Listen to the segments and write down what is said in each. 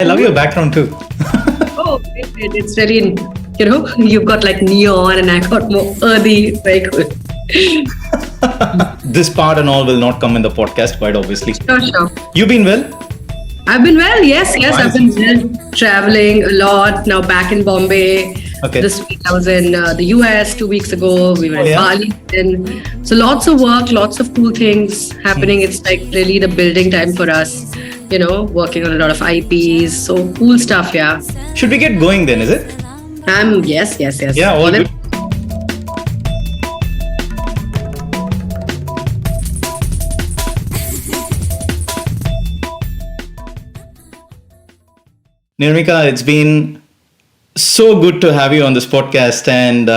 I love your background too. Oh, it's very, you've got like neon and I got more earthy. Very good. This part and all will not come in the podcast, quite obviously. Sure. You been well? I've been well. Yes. I've been well, traveling a lot. Now back in Bombay. Okay. This week I was in the US 2 weeks ago. We were in Bali. And so lots of work, lots of cool things happening. It's like really the building time for us, working on a lot of IPs. So cool stuff. Yeah. Should we get going then, is it? Yes. Yeah, all good. Nirmika, it's been so good to have you on this podcast, and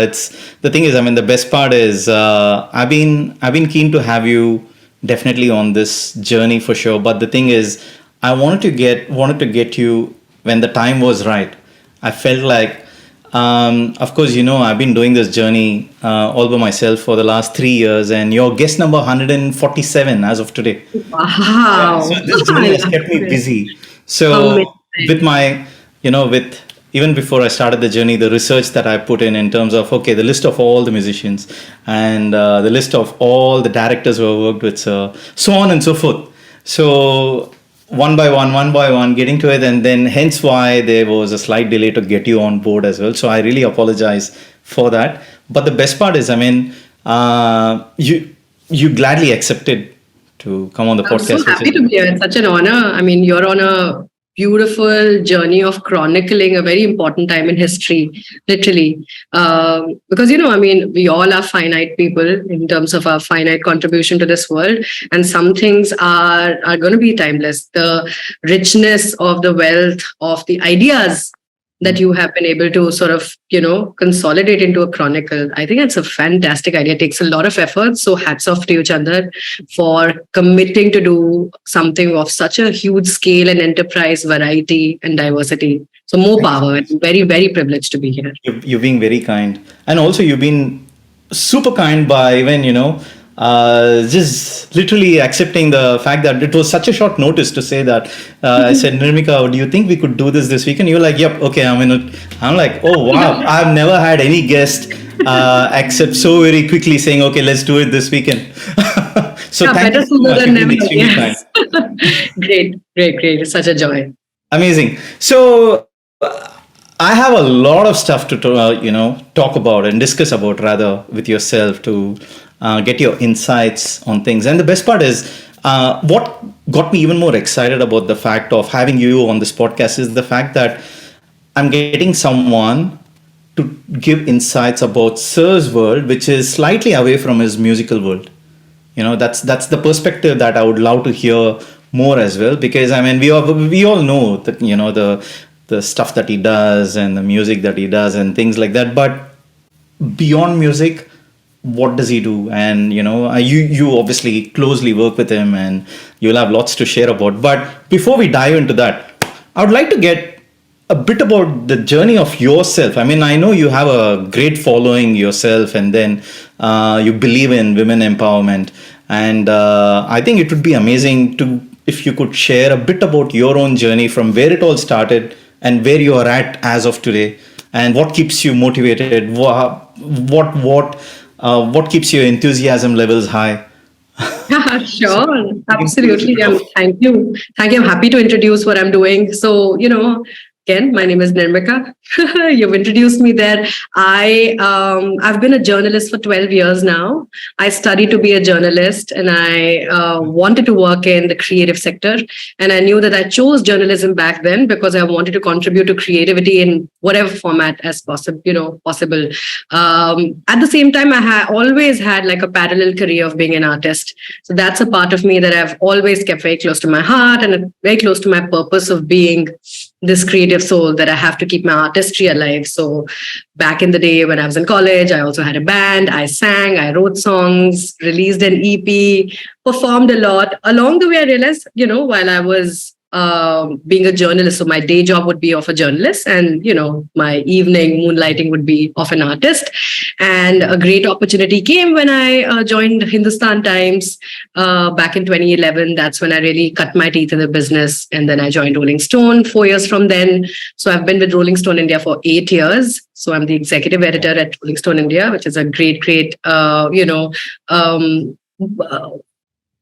it's the thing is, the best part is I've been keen to have you definitely on this journey for sure. But the thing is, I wanted to get you when the time was right. I felt like, of course, I've been doing this journey all by myself for the last 3 years, and you're guest number 147 as of today. Wow! So this journey has kept me busy. So with my, with even before I started the journey, the research that I put in terms of, okay, the list of all the musicians and the list of all the directors who have worked with, so on and so forth. So one by one, getting to it, and then hence why there was a slight delay to get you on board as well. So I really apologize for that. But the best part is, you gladly accepted to come on the podcast. I'm so happy to be here. It's such an honor. You're on a beautiful journey of chronicling a very important time in history, literally. Because, we all are finite people in terms of our finite contribution to this world. And some things are going to be timeless. The richness of the wealth of the ideas that you have been able to sort of, consolidate into a chronicle. I think that's a fantastic idea. It takes a lot of effort. So hats off to you, Chandar, for committing to do something of such a huge scale and enterprise, variety and diversity. So more power. I'm very, very privileged to be here. You're being very kind. And also you've been super kind by even, just literally accepting the fact that it was such a short notice to say that. I said, Nirmika, do you think we could do this weekend? You're like, yep, okay, I'm in it. I'm like, oh wow, I've never had any guest accept so very quickly saying, okay, let's do it this weekend. So thank you so much. You've been extremely kind. Great. It's such a joy. Amazing. So I have a lot of stuff to talk about and discuss about rather with yourself to get your insights on things. And the best part is what got me even more excited about the fact of having you on this podcast is the fact that I'm getting someone to give insights about Sir's world, which is slightly away from his musical world. That's the perspective that I would love to hear more as well, because we all know that the stuff that he does and the music that he does and things like that, but beyond music, what does he do? And you obviously closely work with him and you'll have lots to share about. But before we dive into that, I would like to get a bit about the journey of yourself. I know you have a great following yourself, and then you believe in women empowerment, and I think it would be amazing if you could share a bit about your own journey from where it all started and where you are at as of today, and what keeps you motivated, what keeps your enthusiasm levels high. Sure, absolutely. Thank you. I'm happy to introduce what I'm doing. So, again, my name is Nirmika. You've introduced me there. I've been a journalist for 12 years now. I studied to be a journalist, and I wanted to work in the creative sector. And I knew that I chose journalism back then because I wanted to contribute to creativity in whatever format as possible. At the same time, I always had like a parallel career of being an artist. So that's a part of me that I've always kept very close to my heart and very close to my purpose of being this creative soul, that I have to keep my artistry alive. So back in the day when I was in college, I also had a band. I sang, I wrote songs, released an EP, performed a lot. Along the way, I realized, while I was being a journalist. So my day job would be of a journalist, and my evening moonlighting would be of an artist. And a great opportunity came when I joined Hindustan Times back in 2011. That's when I really cut my teeth in the business, and then I joined Rolling Stone 4 years from then. So I've been with Rolling Stone India for 8 years. So I'm the executive editor at Rolling Stone India, which is a great,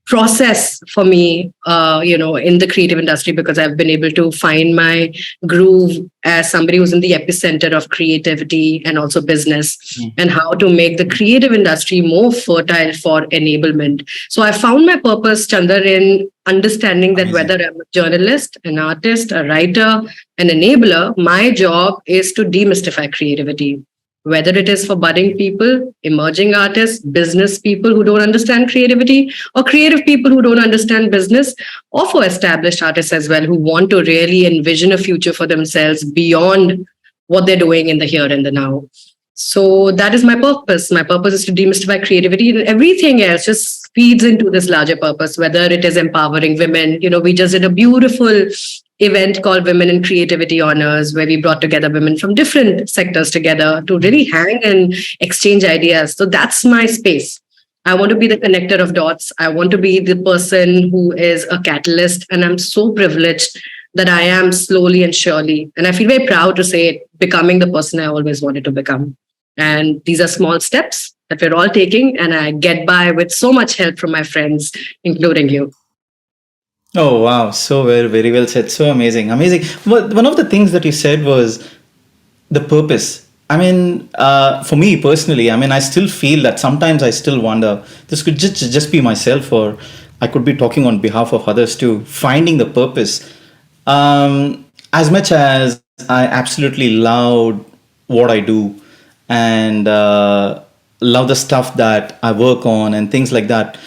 process for me, in the creative industry, because I've been able to find my groove as somebody who's in the epicenter of creativity and also business, and how to make the creative industry more fertile for enablement. So I found my purpose, Chandar, in understanding that Amazing. whether I'm a journalist, an artist, a writer, an enabler, my job is to demystify creativity. Whether it is for budding people, emerging artists, business people who don't understand creativity, or creative people who don't understand business, or for established artists as well who want to really envision a future for themselves beyond what they're doing in the here and the now. So that is my purpose. My purpose is to demystify creativity, and everything else just feeds into this larger purpose, whether it is empowering women. We just did a beautiful event called Women in Creativity Honors, where we brought together women from different sectors together to really hang and exchange ideas. So that's my space. I want to be the connector of dots. I want to be the person who is a catalyst. And I'm so privileged that I am slowly and surely, and I feel very proud to say it, becoming the person I always wanted to become. And these are small steps that we're all taking. And I get by with so much help from my friends, including you. Oh wow, so very well said. So amazing, amazing. One of the things that you said was the purpose. I mean, for me personally, I mean, I still feel that sometimes I still wonder. This could just be myself, or I could be talking on behalf of others too. Finding the purpose. As much as I absolutely love what I do, and love the stuff that I work on and things like that,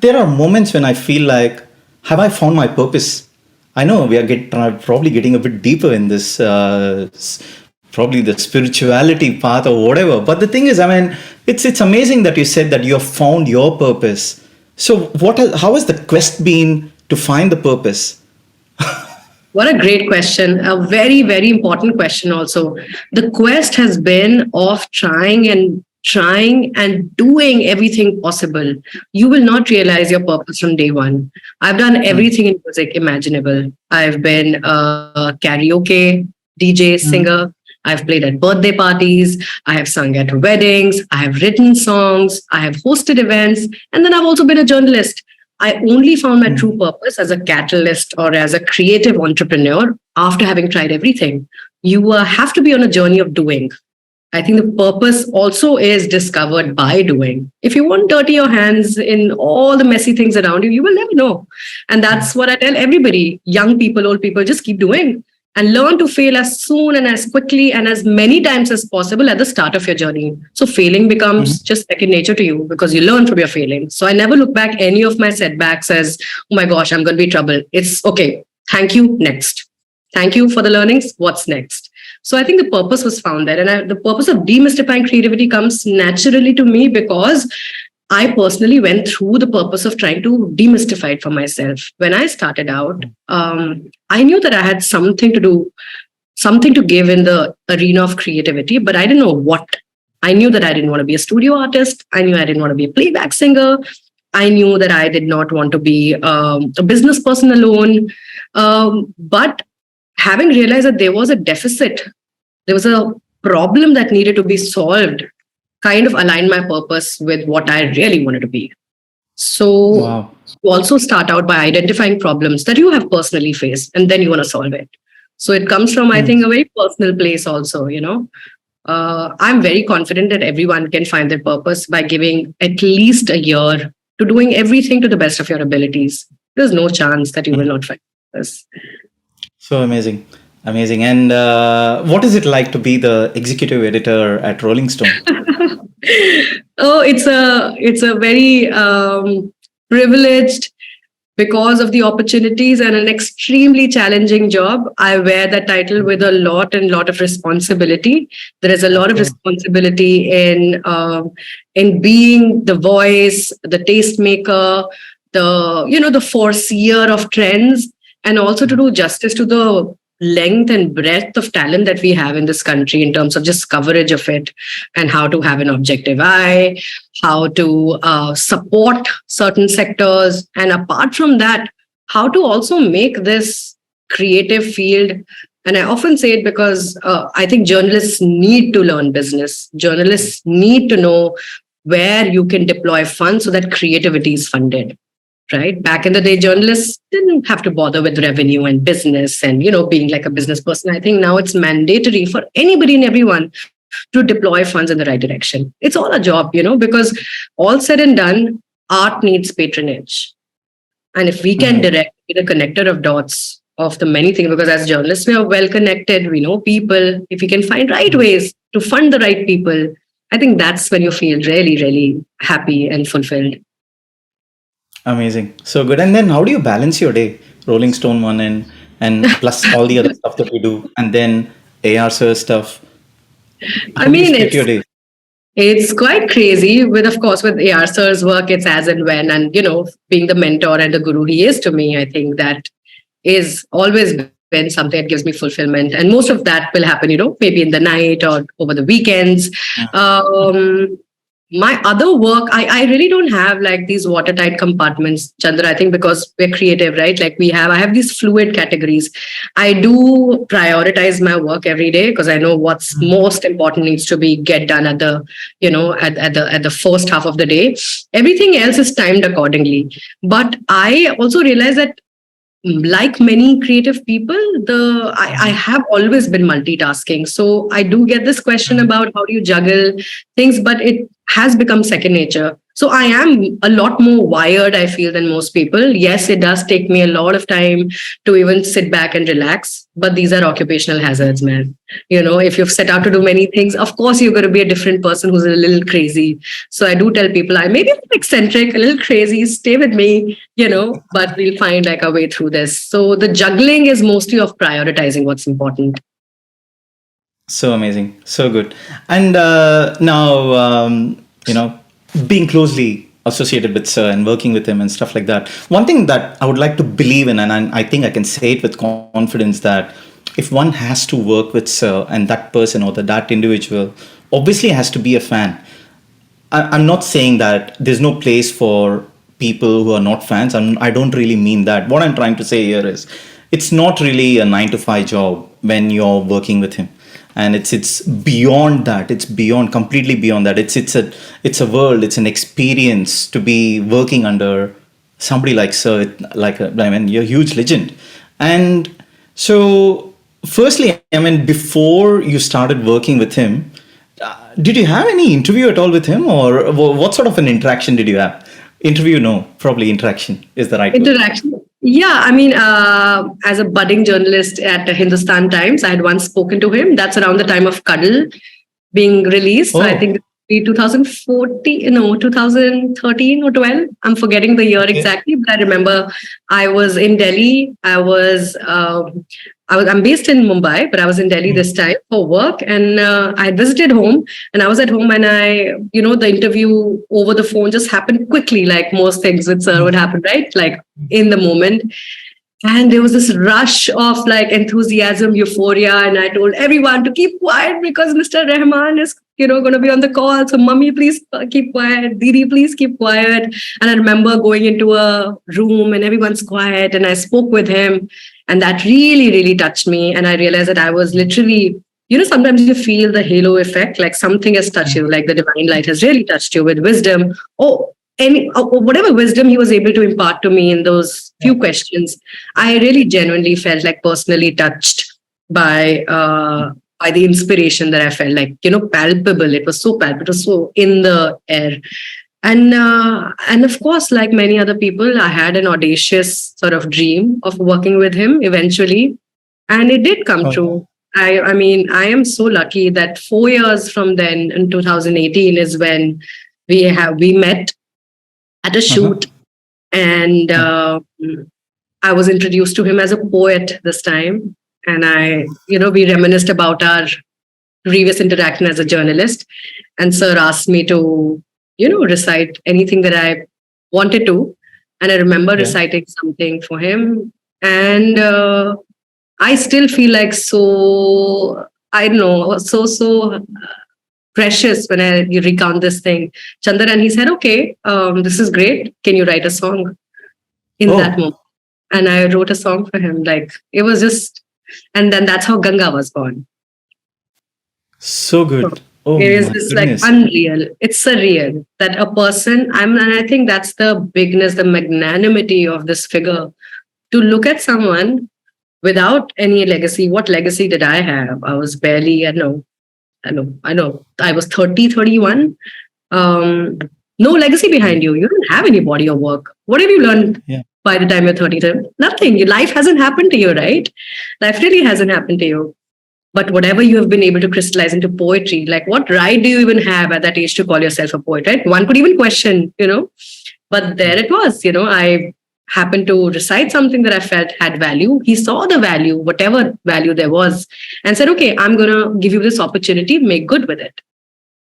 there are moments when I feel like, have I found my purpose? I know we are probably getting a bit deeper in this, probably the spirituality path or whatever. But the thing is, I mean, it's amazing that you said that you have found your purpose. So how has the quest been to find the purpose? What a great question. A very, very important question also. The quest has been of trying and doing everything possible. You will not realize your purpose from day one. I've done everything in music imaginable. I've been a karaoke DJ, singer. I've played at birthday parties. I have sung at weddings. I have written songs. I have hosted events. And then I've also been a journalist. I only found my true purpose as a catalyst or as a creative entrepreneur after having tried everything. You have to be on a journey of doing. I think the purpose also is discovered by doing. If you won't dirty your hands in all the messy things around you, you will never know. And that's what I tell everybody, young people, old people, just keep doing and learn to fail as soon and as quickly and as many times as possible at the start of your journey. So failing becomes just second nature to you because you learn from your failing. So I never look back any of my setbacks as, oh my gosh, I'm going to be in trouble. It's okay. Thank you. Next. Thank you for the learnings. What's next? So I think the purpose was found there. And the purpose of demystifying creativity comes naturally to me because I personally went through the purpose of trying to demystify it for myself. When I started out, I knew that I had something to do, something to give in the arena of creativity, but I didn't know what. I knew that I didn't want to be a studio artist. I knew I didn't want to be a playback singer. I knew that I did not want to be a business person alone. But having realized that there was a deficit, there was a problem that needed to be solved, kind of aligned my purpose with what I really wanted to be. So you also start out by identifying problems that you have personally faced, and then you want to solve it. So it comes from, I think, a very personal place also, I'm very confident that everyone can find their purpose by giving at least a year to doing everything to the best of your abilities. There's no chance that you will not find this. So amazing. Amazing. And what is it like to be the executive editor at Rolling Stone? Oh, it's a very privileged, because of the opportunities, and an extremely challenging job. I wear that title with a lot of responsibility. There is a lot of responsibility in being the voice, the tastemaker, the foreseer of trends, and also to do justice to the length and breadth of talent that we have in this country in terms of just coverage of it, and how to have an objective eye, how to support certain sectors, and apart from that, how to also make this creative field. And I often say it because I think journalists need to learn business. Journalists need to know where you can deploy funds so that creativity is funded. Right? Back in the day, journalists didn't have to bother with revenue and business and, being like a business person. I think now it's mandatory for anybody and everyone to deploy funds in the right direction. It's all a job, because all said and done, art needs patronage. And if we can direct, be the connector of dots of the many things, because as journalists, we are well connected, we know people. If we can find right ways to fund the right people, I think that's when you feel really, really happy and fulfilled. Amazing. So good. And then how do you balance your day? Rolling Stone one and plus all the other stuff that we do, and then AR Sir stuff. I How do you mean, split your day? it's quite crazy. Of course, with AR Sir's work, it's as and when. And, being the mentor and the guru he is to me, I think that is always been something that gives me fulfillment. And most of that will happen, maybe in the night or over the weekends. My other work, I really don't have like these watertight compartments, Chandra. I think because we're creative, right? Like I have these fluid categories. I do prioritize my work every day because I know what's most important needs to be get done at the, at the first half of the day. Everything else is timed accordingly. But I also realize that like many creative people, I have always been multitasking. So I do get this question about how do you juggle things, but it has become second nature. So I am a lot more wired, I feel, than most people. Yes, it does take me a lot of time to even sit back and relax, but these are occupational hazards, man. If you've set out to do many things, of course, you're going to be a different person who's a little crazy. So I do tell people, I may be eccentric, a little crazy, stay with me, but we'll find like a way through this. So the juggling is mostly of prioritizing what's important. So amazing. So good. And now, being closely associated with Sir and working with him and stuff like that, one thing that I would like to believe in, and I think I can say it with confidence, that if one has to work with Sir and that person or that individual obviously has to be a fan. I'm not saying that there's no place for people who are not fans. I don't really mean that. What I'm trying to say here is it's not really a 9 to 5 job when you're working with him. And it's beyond that. It's completely beyond that. It's a world. It's an experience to be working under somebody like Sir. You're a huge legend. And so, firstly, before you started working with him, did you have any interview at all with him, or what sort of an interaction did you have? Interview, no, probably interaction is the right word. Interaction. Yeah, as a budding journalist at Hindustan Times, I had once spoken to him. That's around the time of Cuddle being released. So I think 2014, no, 2013 or 12. I'm forgetting the year exactly, but I remember I was in Delhi. I'm based in Mumbai, but I was in Delhi this time for work, and I had visited home, and I was at home, and the interview over the phone just happened quickly, like most things with Sir would happen, right? Like in the moment. And there was this rush of like enthusiasm, euphoria. And I told everyone to keep quiet because Mr. Rahman is, going to be on the call. So mommy, please keep quiet. Didi, please keep quiet. And I remember going into a room and everyone's quiet. And I spoke with him. And that really, really touched me. And I realized that I was literally, sometimes you feel the halo effect, like something has touched you, like the divine light has really touched you with wisdom. Whatever wisdom he was able to impart to me in those few questions, I really genuinely felt like personally touched by the inspiration that I felt like, palpable. It was so palpable. It was so in the air. And of course, like many other people, I had an audacious sort of dream of working with him eventually. And it did come true. I am so lucky that 4 years from then, in 2018, is when we met at a shoot, and I was introduced to him as a poet this time, and we reminisced about our previous interaction as a journalist, and Sir asked me to recite anything that I wanted to, and I remember reciting something for him, And I still feel like so, I don't know, so precious when I you recount this thing. Chandar, and he said, okay, this is great. Can you write a song in that Oh, moment? And I wrote a song for him. Like it was just, and then that's how Ganga was born. so So good. Oh it is my just like goodness. unreal. It's surreal that a person, and I think that's the bigness, the magnanimity of this figure to look at someone without any legacy. What legacy did I have? I was barely, I know. I was 30, 31. Um, no legacy Yeah. behind you. You don't have any body of work. What have you learned Yeah. by the time you're 30? Nothing. Your life hasn't happened to you, right? Life really hasn't happened to you. But whatever you have been able to crystallize into poetry, like what right do you even have at that age to call yourself a poet, right? One could even question. But there it was, I happened to recite something that I felt had value. He saw the value, whatever value there was, and said, okay, I'm going to give you this opportunity, make good with it.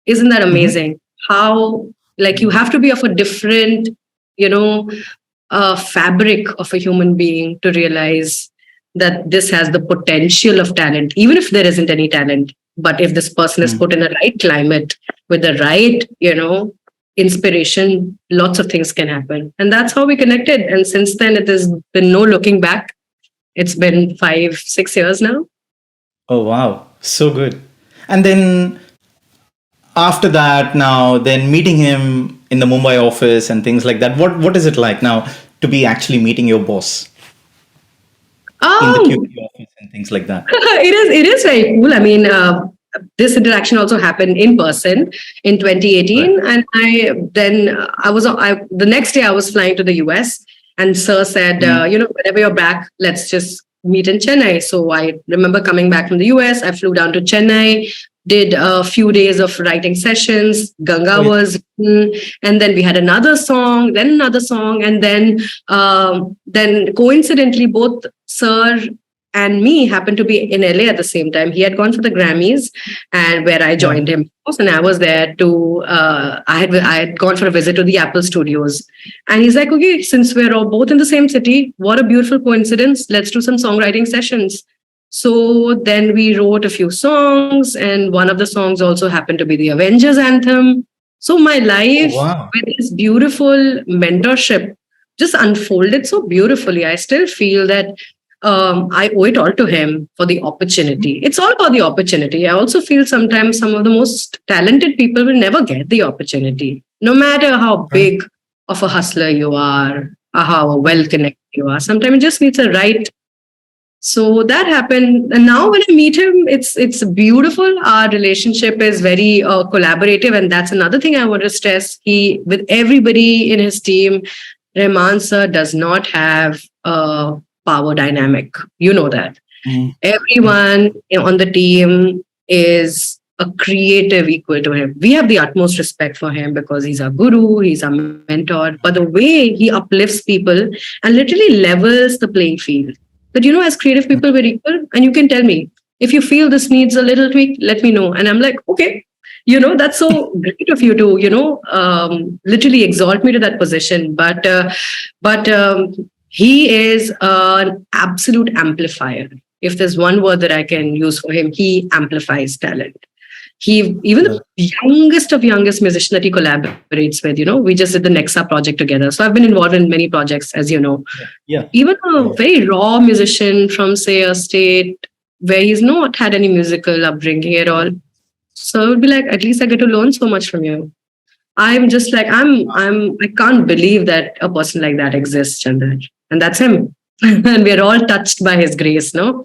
Isn't that Mm-hmm. amazing? How, like, you have to be of a different, you know, fabric of a human being to realize that this has the potential of talent, even if there isn't any talent. But if this person is Mm. put in the right climate with the right, inspiration, lots of things can happen. And that's how we connected. And since then, it has been no looking back. It's been 5, 6 years now. Oh wow, so good. And then after that, now then meeting him in the Mumbai office and things like that. What is it like now to be actually meeting your boss in the Oh, QP office and things like that? it is very cool. I mean, this interaction also happened in person in Right. 2018, and I the next day I was flying to the US, and Sir said, Mm. whenever you're back, let's just meet in Chennai. So I remember coming back from the US. I flew down to Chennai, did a few days of writing sessions. Oh Ganga yeah. was, and then we had another song, and then coincidentally, both Sir and me happened to be in LA at the same time. He had gone for the Grammys, and where I Yeah. joined him, and I was there to. I had gone for a visit to the Apple Studios, and he's like, "Okay, since we're all both in the same city, what a beautiful coincidence! Let's do some songwriting sessions." So then we wrote a few songs, and one of the songs also happened to be the Avengers anthem. So my Oh life wow. with this beautiful mentorship just unfolded so beautifully. I still feel that I owe it all to him for the opportunity. It's all about the opportunity. I also feel sometimes some of the most talented people will never get the opportunity, no matter how Right. big of a hustler you are or how well connected you are. Sometimes it just needs a right. So that happened, and now when I meet him, it's beautiful. Our relationship is very collaborative, and that's another thing I want to stress. He, with everybody in his team, Rahman sir does not have a power dynamic. You know that Mm. Yeah. everyone on the team is a creative equal to him. We have the utmost respect for him because he's our guru, he's our mentor. But the way he uplifts people and literally levels the playing field. That, as creative people, we're equal. And you can tell me, if you feel this needs a little tweak, let me know. And I'm like, okay. That's so great of you to, literally exalt me to that position. But he is an absolute amplifier. If there's one word that I can use for him, he amplifies talent. He, even the Right. youngest of youngest musician that he collaborates with, we just did the Nexa project together. So I've been involved in many projects, as you know. Yeah. Yeah. Even a Yeah. very raw musician from, say, a state where he's not had any musical upbringing at all. So it would be like, at least I get to learn so much from you. I'm just like, I can't believe that a person like that exists, Chandra. And that's him. And we're all touched by his grace, no?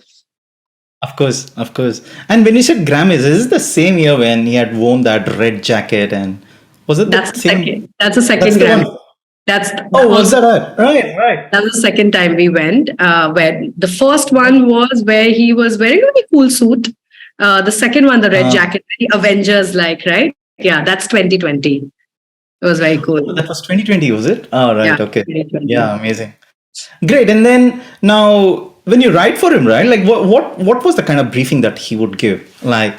Of course, of course. And when you said Grammys, is it the same year when he had worn that red jacket and was it the That's the same? second. That's the That's second the Grammy. one. That's Oh, was also that right? Right, right. that was the second time we went. Where the first one was where he was wearing a very cool suit. The second one, the red Uh, jacket, very Avengers like, right? Yeah, that's 2020. It was very cool. oh, that was 2020, was it? Oh, Yeah, right. Okay. 2020. Yeah, amazing. Great. And then now, when you write for him, right? Like, what was the kind of briefing that he would give? Like,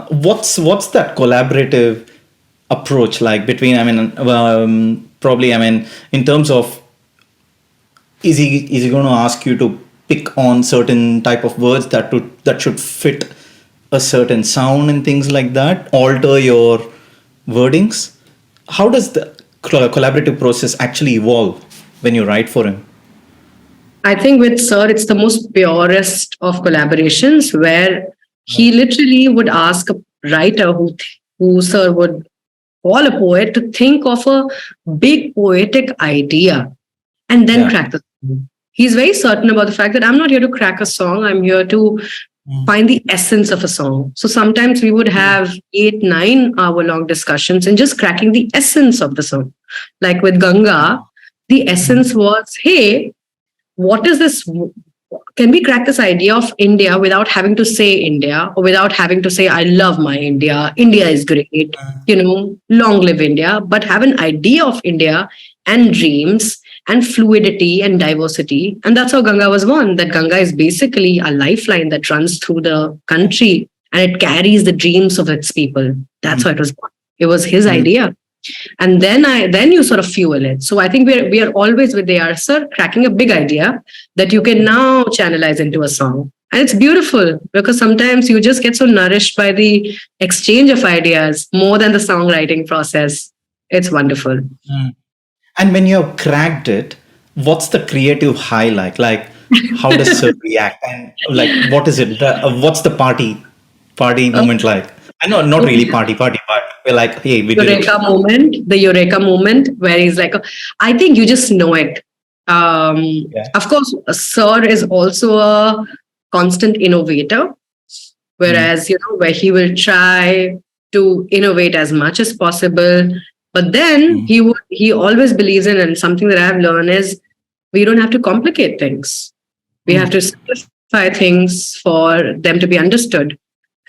what's that collaborative approach like between? I mean, probably. I mean, in terms of is he going to ask you to pick on certain type of words that should fit a certain sound and things like that, alter your wordings? How does the collaborative process actually evolve when you write for him? I think with Sir, it's the most purest of collaborations where he literally would ask a writer who Sir would call a poet to think of a big poetic idea and then Yeah. crack the song. He's very certain about the fact that I'm not here to crack a song. I'm here to Mm. find the essence of a song. So sometimes we would have 8, 9 hour long discussions and just cracking the essence of the song. Like with Ganga, the essence was, hey, what is this? Can we crack this idea of India without having to say India or without having to say, I love my India, India is great, long live India, but have an idea of India and dreams and fluidity and diversity. And that's how Ganga was born. That Ganga is basically a lifeline that runs through the country and it carries the dreams of its people. That's how it was born. It was his idea. And then you sort of fuel it. So I think we are always with the AR Sir cracking a big idea that you can now channelize into a song. And it's beautiful because sometimes you just get so nourished by the exchange of ideas more than the songwriting process. It's wonderful. Mm. And when you have cracked it, what's the creative high like? Like, how does Sir react? And like, what is it? What's the party moment like? I know, not really party, but we're like, hey, we did it. The Eureka moment where he's like, I think you just know it. Yeah. Of course, Sir is also a constant innovator, whereas, where he will try to innovate as much as possible. But then he always believes in, and something that I've learned is we don't have to complicate things. We have to simplify things for them to be understood.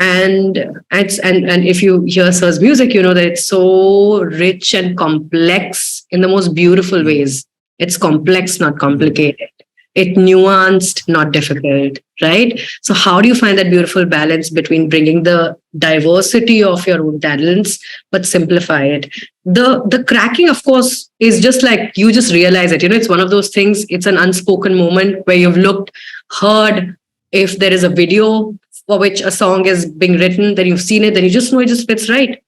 And if you hear Sir's music, you know that it's so rich and complex in the most beautiful ways. It's complex, not complicated. It's nuanced, not difficult, right? So how do you find that beautiful balance between bringing the diversity of your own talents, but simplify it? The cracking, of course, is just like you just realize it. It's one of those things, it's an unspoken moment where you've looked, heard, if there is a video for which a song is being written, then you've seen it, then you just know it just fits right.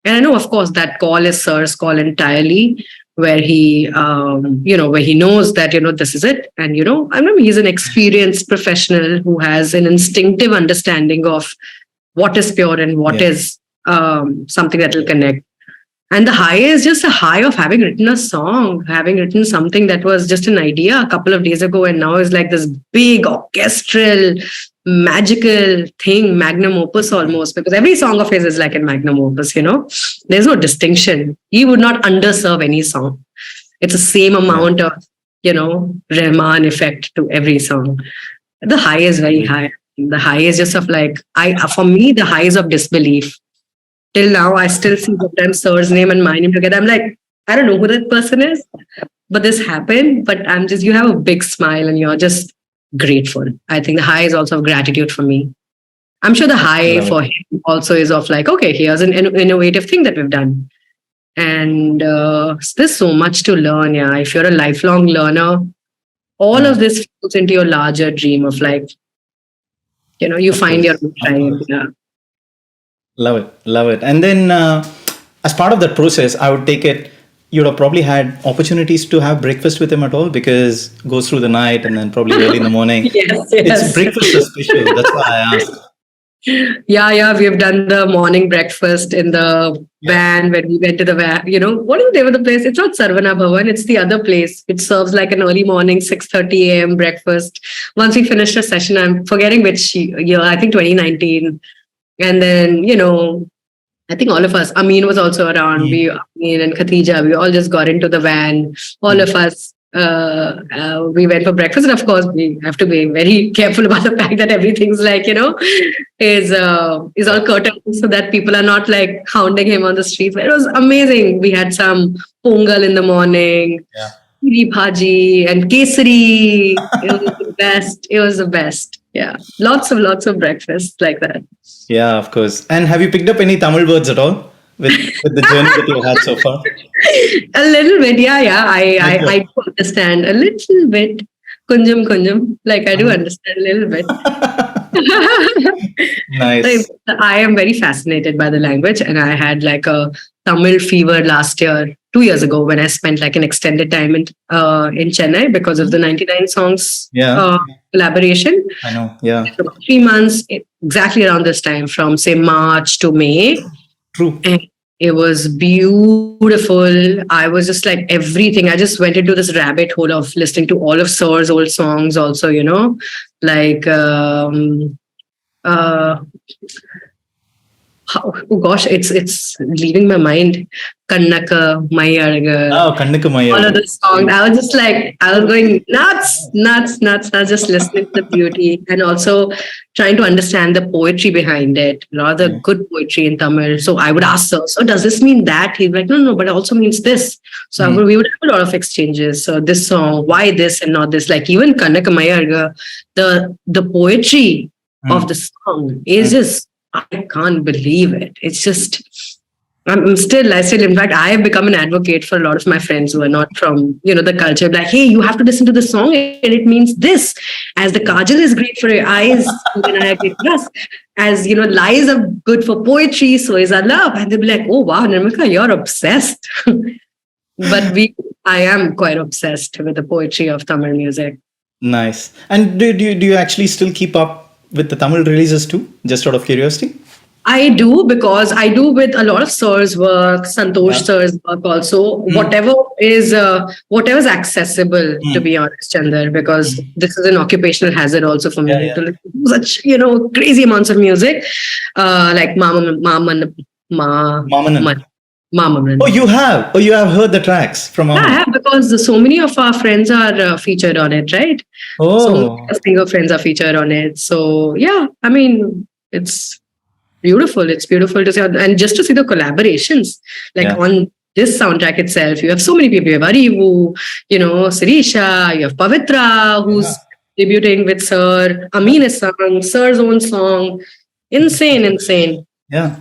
And I know, of course, that call is Sir's call entirely, where he, where he knows that, this is it. And, I remember he's an experienced professional who has an instinctive understanding of what is pure and what is something that will connect. And the high is just a high of having written a song, having written something that was just an idea a couple of days ago. And now is like this big orchestral, magical thing, magnum opus almost, because every song of his is like a magnum opus, There's no distinction. He would not underserve any song. It's the same amount of, Rahman effect to every song. The high is very high. The high is just of like, for me, the high is of disbelief. Till now, I still see sometimes Sir's name and my name together. I'm like, I don't know who that person is, but this happened. But you have a big smile and you're just grateful. I think the high is also of gratitude for me. I'm sure the high for him also is of like, okay, here's an innovative thing that we've done. And there's so much to learn. Yeah. If you're a lifelong learner, all of this falls into your larger dream of like, you find your own time. Yeah. Love it. And then, as part of that process, I would take it, you'd have probably had opportunities to have breakfast with him at all, because it goes through the night and then probably early in the morning. Yes. It's breakfast is special. That's why I asked. Yeah. We've done the morning breakfast in the van when we went to the van. What is the name of the place? It's not Sarvana Bhavan. It's the other place. It serves like an early morning, 6:30 a.m. breakfast. Once we finished a session, I'm forgetting which year, I think 2019. And then, I think all of us, Amin was also around. Amin and Khatija, we all just got into the van. All of us, we went for breakfast. And of course, we have to be very careful about the fact that everything's like, is all curtained so that people are not like hounding him on the streets. But it was amazing. We had some pongal in the morning. Yeah. Puri bhaji and kesari. It was the best. It was the best. Yeah. Lots of breakfast like that. Yeah, of course. And have you picked up any Tamil words at all? with the journey that you had so far? A little bit, yeah. I Okay. do understand a little bit. Kunjum kunjum. Like I do Uh-huh. understand a little bit. So Nice. I am very fascinated by the language, and I had like a Tamil fever last year, 2 years ago, when I spent like an extended time in Chennai because of the 99 songs Yeah, collaboration. I know. Yeah, For about 3 months, exactly around this time, from say March to May, true. and it was beautiful. I was just like everything. I just went into this rabbit hole of listening to all of Sir's old songs, also, like uh, oh gosh, it's leaving my mind. Kannaka, Mayaraga, Oh, Kannuku all of Mayal. the songs. I was just like, I was going nuts, nuts, nuts. I was just listening to the beauty and also trying to understand the poetry behind it, rather Yeah. good poetry in Tamil. So I would ask, so does this mean that? He'd be like, no, no, but it also means this. So Mm. we would have a lot of exchanges. So this song, why this and not this? Like even Kannaka Mayaraga, the poetry of Mm. the song is Mm. just, I can't believe it. It's just, in fact, I have become an advocate for a lot of my friends who are not from, the culture. Like, hey, you have to listen to the song and it means this. As the kajal is great for your eyes, even I agree for us. As, lies are good for poetry, so is our love. And they'll be like, oh, wow, Nirmika, you're obsessed. But I am quite obsessed with the poetry of Tamil music. Nice. And do you actually still keep up with the Tamil releases too? Just out of curiosity? I do, because I do with a lot of Sir's work, Santosh Yeah. Sir's work also. Mm. Whatever is accessible, to Mm. be honest, Chandar, because Mm. this is an occupational hazard also for Yeah, me yeah. to listen to such crazy amounts of music, like Mamanan. Mama. Oh, you have heard the tracks from Yeah, I Mamanan. have, because so many of our friends are featured on it, right? So many of Oh, our singer friends are featured on it. So yeah, I mean, it's beautiful. It's beautiful to see, and just to see the collaborations, like yeah. on this soundtrack itself. You have so many people. You have Arivu, Sirisha, you have Pavitra, Yeah. who's debuting with Sir. Amin is sung, Sir's own song. Insane, insane. Yeah.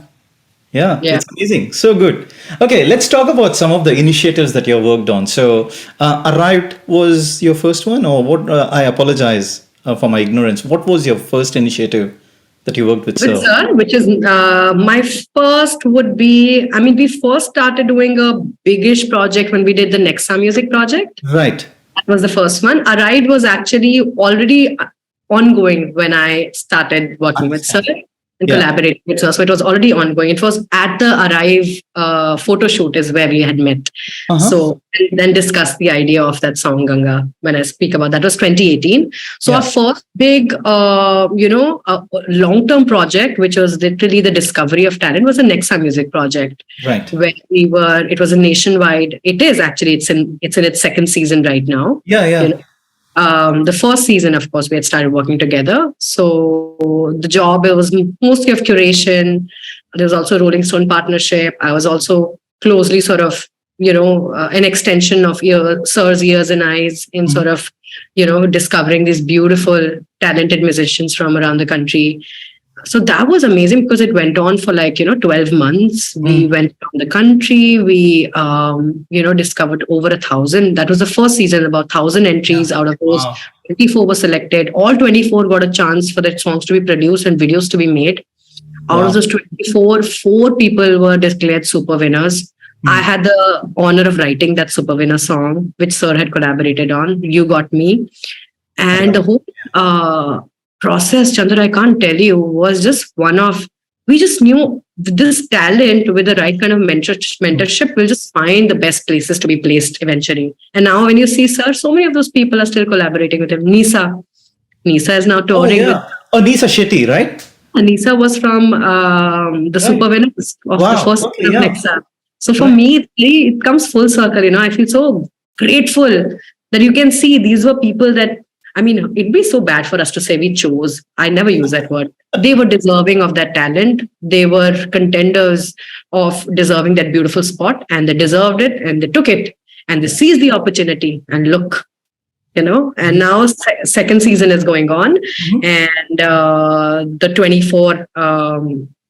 Yeah, Yeah. it's amazing. So good. Okay, let's talk about some of the initiatives that you worked on. So, Arrived was your first one, or what? I apologize for my ignorance. What was your first initiative that you worked with, With sir? Sir, which is my first would be, I mean, we first started doing a biggish project when we did the Nexa music project. Right. That was the first one. A ride was actually already ongoing when I started working with Sir Understand. and Yeah. collaborating with Sir. So it was already ongoing. It was at the Arrive photo shoot is where we had met. Uh-huh. So and then discussed the idea of that song Ganga. When I speak about that was 2018. So our Yeah. first big, long-term project, which was literally the discovery of talent, was the Nexa music project, Right. where it was a nationwide. It is actually it's in its second season right now. Yeah, You yeah. know, the first season, of course, we had started working together. So the job, it was mostly of curation. There was also a Rollinstone partnership. I was also closely sort of, an extension of Sir's ears and eyes in Mhm. sort of, discovering these beautiful, talented musicians from around the country. So that was amazing because it went on for like 12 months. We Mm. went around the country. We discovered over 1,000. That was the first season. About 1,000 Yeah. entries. Out of those, Wow. 24 were selected. All 24 got a chance for their songs to be produced and videos to be made. Out of Wow. those 24, 4 people were declared super winners. I Mm. had the honor of writing that super winner song, which Sir had collaborated on. You Got Me. And the whole process, Chandra, I can't tell you, was just we just knew this talent with the right kind of mentorship will just find the best places to be placed eventually. And now when you see Sir, so many of those people are still collaborating with him. Nisa is now Oh, touring with. yeah. Oh, Nisa Shetty, right? Nisa was from the Right. super winners of the Wow. first Okay, season of yeah. Nexa. So for Right. me, it comes full circle. I feel so grateful that you can see these were people that, I mean, it'd be so bad for us to say we chose. I never use that word. They were deserving of that talent. They were contenders of deserving that beautiful spot, and they deserved it, and they took it, and they seized the opportunity. And look, and now second season is going on, Mhm. and the 24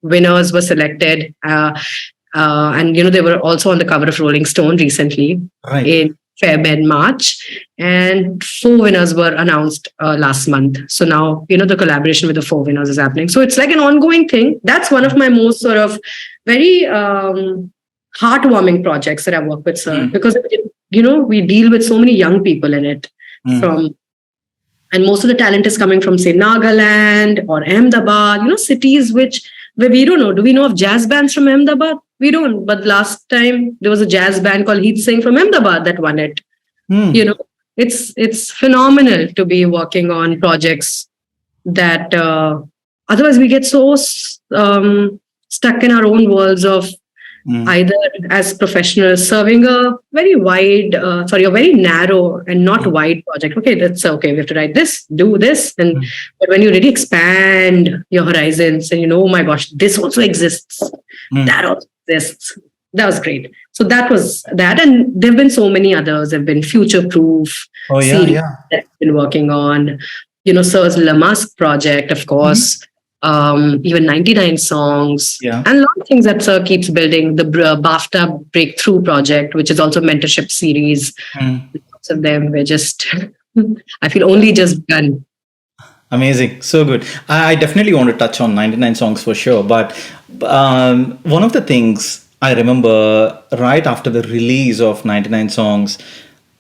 winners were selected. And they were also on the cover of Rolling Stone recently Right. in Feb and March, and 4 winners were announced last month. So now the collaboration with the 4 winners is happening. So it's like an ongoing thing. That's one of my most sort of very heartwarming projects that I work with, sir, because we deal with so many young people in it from. And most of the talent is coming from, say, Nagaland or Ahmedabad, cities where we don't know. Do we know of jazz bands from Ahmedabad? We don't. But last time there was a jazz band called Heat Singh from Ahmedabad that won it. It's phenomenal to be working on projects that otherwise we get so stuck in our own worlds of either as professionals serving a very a very narrow and not wide project. Okay, that's okay. We have to write this, do this, but when you really expand your horizons and oh my gosh, this also exists, that also exists. That was great. So that was that, and there've been so many others. There've been Future Proof series that I've been working on. Sir's Lamask project, of course. Even 99 songs and a lot of things that Sir keeps building. The BAFTA Breakthrough project, which is also a mentorship series. Lots of them were just, I feel, only just done. Amazing. So good. I definitely want to touch on 99 songs for sure. But one of the things I remember right after the release of 99 songs,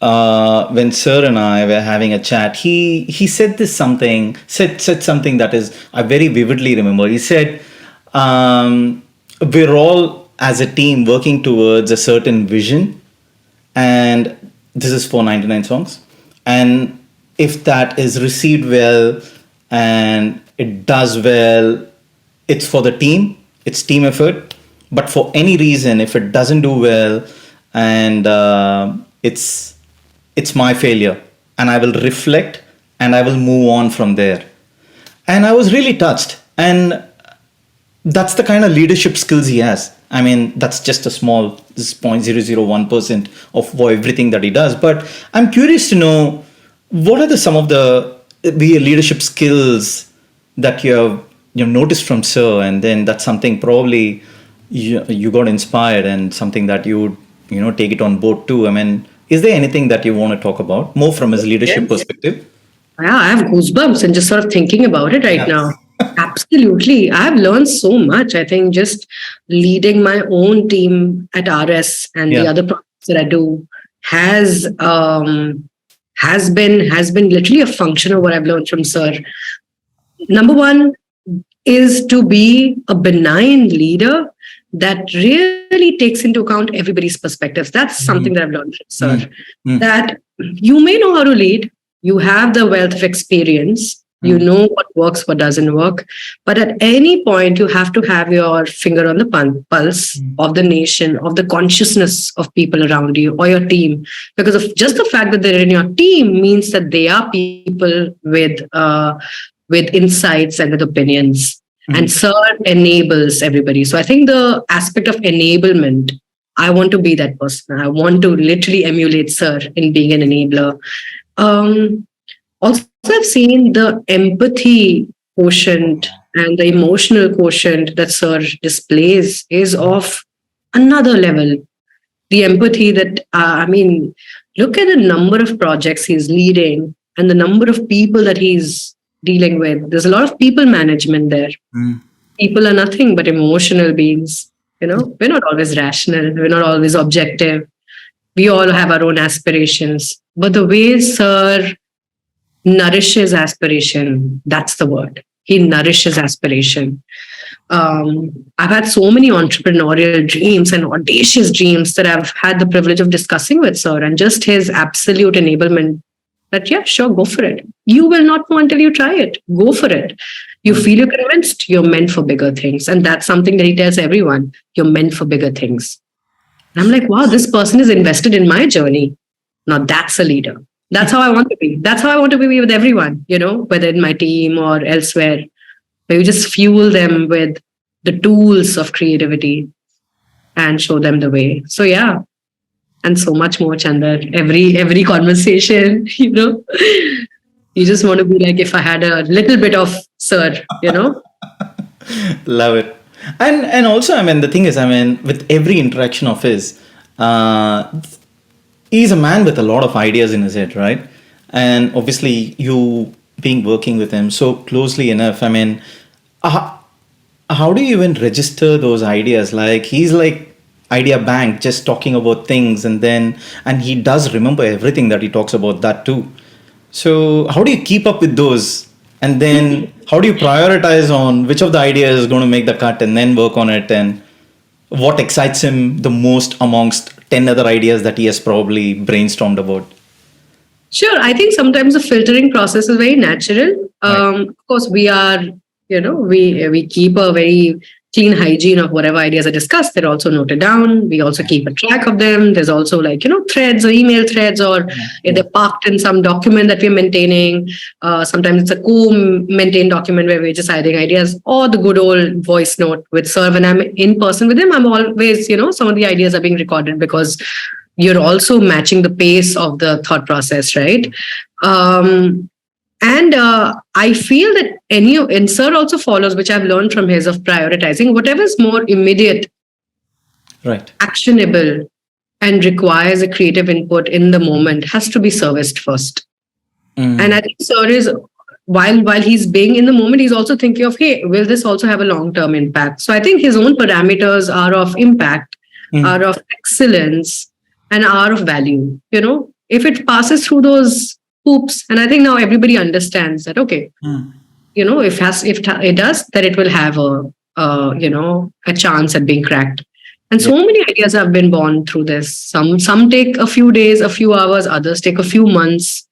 when Sir and I were having a chat, he said something that is I very vividly remember. He said, "We're all as a team working towards a certain vision, and this is for 99 songs. And if that is received well and it does well, it's for the team. It's team effort. But for any reason, if it doesn't do well, and it's my failure, and I will reflect and I will move on from there." And I was really touched. And that's the kind of leadership skills he has. I mean, that's just a small 0.001% of everything that he does. But I'm curious to know, what are some of the leadership skills that you have noticed from Sir, and then that's something probably you got inspired and something that you would take it on board too. I mean, is there anything that you want to talk about more from his leadership perspective? Yeah, I have goosebumps and just sort of thinking about it right now. Absolutely. I've learned so much. I think just leading my own team at RS and the other projects that I do has been literally a function of what I've learned from Sir. Number one is to be a benign leader that really takes into account everybody's perspectives. That's something that I've learned from Sir. That you may know how to lead, you have the wealth of experience, you know what works, what doesn't work, but at any point you have to have your finger on the pulse of the nation, of the consciousness of people around you or your team, because of just the fact that they're in your team means that they are people with insights and with opinions. And Sir enables everybody. So I think the aspect of enablement, I want to be that person. I want to literally emulate Sir in being an enabler. Also, I've seen the empathy quotient and the emotional quotient that Sir displays is of another level. The empathy that, look at the number of projects he's leading and the number of people that he's dealing with. There's a lot of people management there. People are nothing but emotional beings. We're not always rational. We're not always objective. We all have our own aspirations. But the way Sir nourishes aspiration, that's the word. He nourishes aspiration. I've had so many entrepreneurial dreams and audacious dreams that I've had the privilege of discussing with Sir, and just his absolute enablement that, yeah, sure, go for it. You will not know until you try it. Go for it. You feel you're convinced, you're meant for bigger things. And that's something that he tells everyone. You're meant for bigger things. And I'm like, wow, this person is invested in my journey. Now that's a leader. That's how I want to be. That's how I want to be with everyone, whether in my team or elsewhere, where you just fuel them with the tools of creativity and show them the way. So yeah. And so much more, Chandar. Every conversation, you just want to be like, if I had a little bit of Sir, Love it. And also, I mean, the thing is, I mean, with every interaction of his, uh, he's a man with a lot of ideas in his head, right? And obviously, you being working with him so closely enough, I mean, uh, how do you even register those ideas? Like he's like idea bank, just talking about things, and he does remember everything that he talks about that too. So how do you keep up with those? And then how do you prioritize on which of the ideas is going to make the cut and then work on it, and what excites him the most amongst 10 other ideas that he has probably brainstormed about? Sure. I think sometimes the filtering process is very natural. Right. Of course, we keep a very clean hygiene of whatever ideas are discussed. They're also noted down. We also keep a track of them. There's also like threads or email threads, or if they're parked in some document that we're maintaining. Sometimes it's a co-maintained document where we're just adding ideas, or the good old voice note with Sir. When I'm in person with him, I'm always some of the ideas are being recorded because you're also matching the pace of the thought process, right? And I feel that and Sir also follows, which I've learned from his, of prioritizing whatever is more immediate, Right. actionable, and requires a creative input in the moment has to be serviced first. And I think Sir is, while he's being in the moment, he's also thinking of, hey, will this also have a long-term impact? So I think his own parameters are of impact, are of excellence, and are of value. If it passes through those hoops, and I think now everybody understands that, okay, if it does, then it will have a chance at being cracked. And so many ideas have been born through this. Some take a few days, a few hours, others take a few months.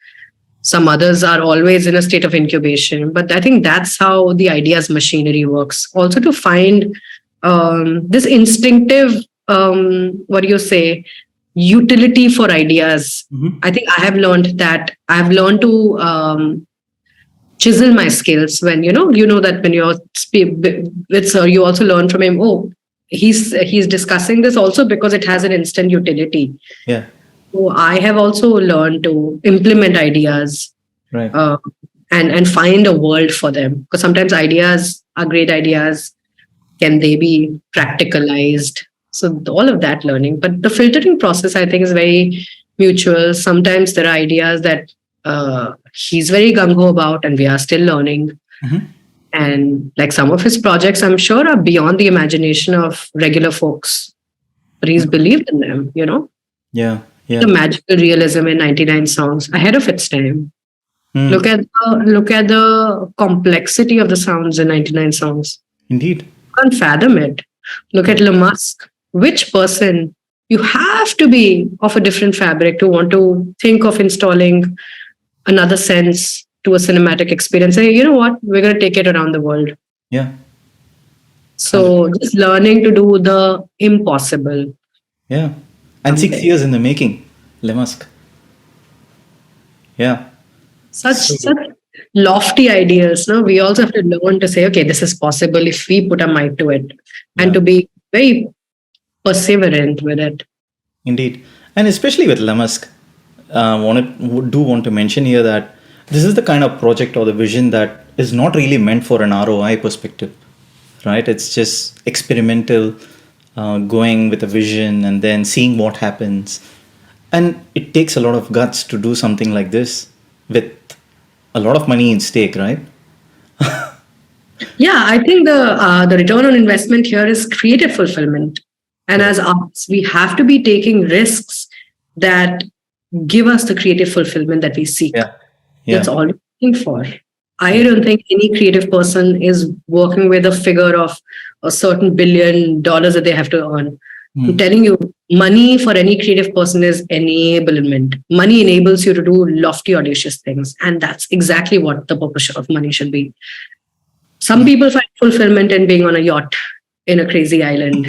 Some others are always in a state of incubation. But I think that's how the ideas machinery works. Also to find this instinctive, what do you say, utility for ideas. I think I have learned that. I've learned to chisel my skills when that when you're with Sir, you also learn from him. Oh, he's discussing this also because it has an instant utility. Yeah. So I have also learned to implement ideas, Right. And find a world for them, because sometimes ideas are great ideas. Can they be practicalized? So all of that learning, but the filtering process, I think, is very mutual. Sometimes there are ideas that he's very gung-ho about, and we are still learning. And like some of his projects, I'm sure, are beyond the imagination of regular folks, but he's believed in them. Yeah. Yeah. The magical realism in 99 songs, ahead of its time. Look at the complexity of the sounds in 99 songs. Indeed. You can't fathom it. Look at Le Musk. Which person? You have to be of a different fabric to want to think of installing another sense to a cinematic experience. Say, you know what? We're going to take it around the world. Yeah. So just learning to do the impossible. Yeah. And 6 years in the making, Le Musk. Yeah. Such lofty ideas. No, we also have to learn to say, okay, this is possible if we put a mind to it, and to be very perseverant with it. Indeed. And especially with Le Musk, want to mention here that this is the kind of project or the vision that is not really meant for an ROI perspective, right? It's just experimental, going with a vision and then seeing what happens. And it takes a lot of guts to do something like this with a lot of money in stake, right? Yeah, I think the return on investment here is creative fulfillment. And as artists, we have to be taking risks that give us the creative fulfillment that we seek. Yeah. That's all we're looking for. I don't think any creative person is working with a figure of a certain $1 billion that they have to earn. I'm telling you, money for any creative person is enablement. Money enables you to do lofty, audacious things. And that's exactly what the purpose of money should be. Some people find fulfillment in being on a yacht in a crazy island.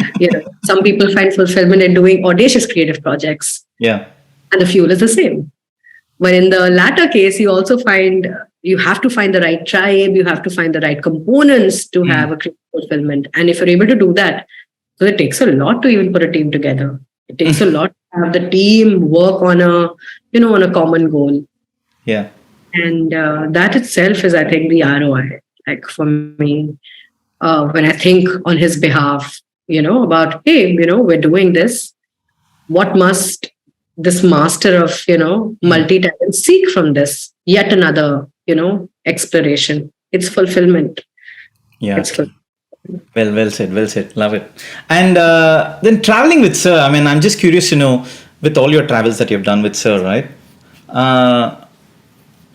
Some people find fulfillment in doing audacious creative projects. Yeah. And the fuel is the same. But in the latter case, you also find you have to find the right tribe, you have to find the right components to have a creative fulfillment. And if you're able to do that, so it takes a lot to even put a team together. It takes a lot to have the team work on a common goal. Yeah. And that itself is, I think, the ROI. Like for me, when I think on his behalf, about, hey, we're doing this. What must this master of, multi-talent seek from this? Yet another, exploration. It's fulfillment. Yeah. It's fulfillment. Well said. Well said. Love it. And then traveling with Sir. I mean, I'm just curious to know, with all your travels that you've done with Sir, right? Uh,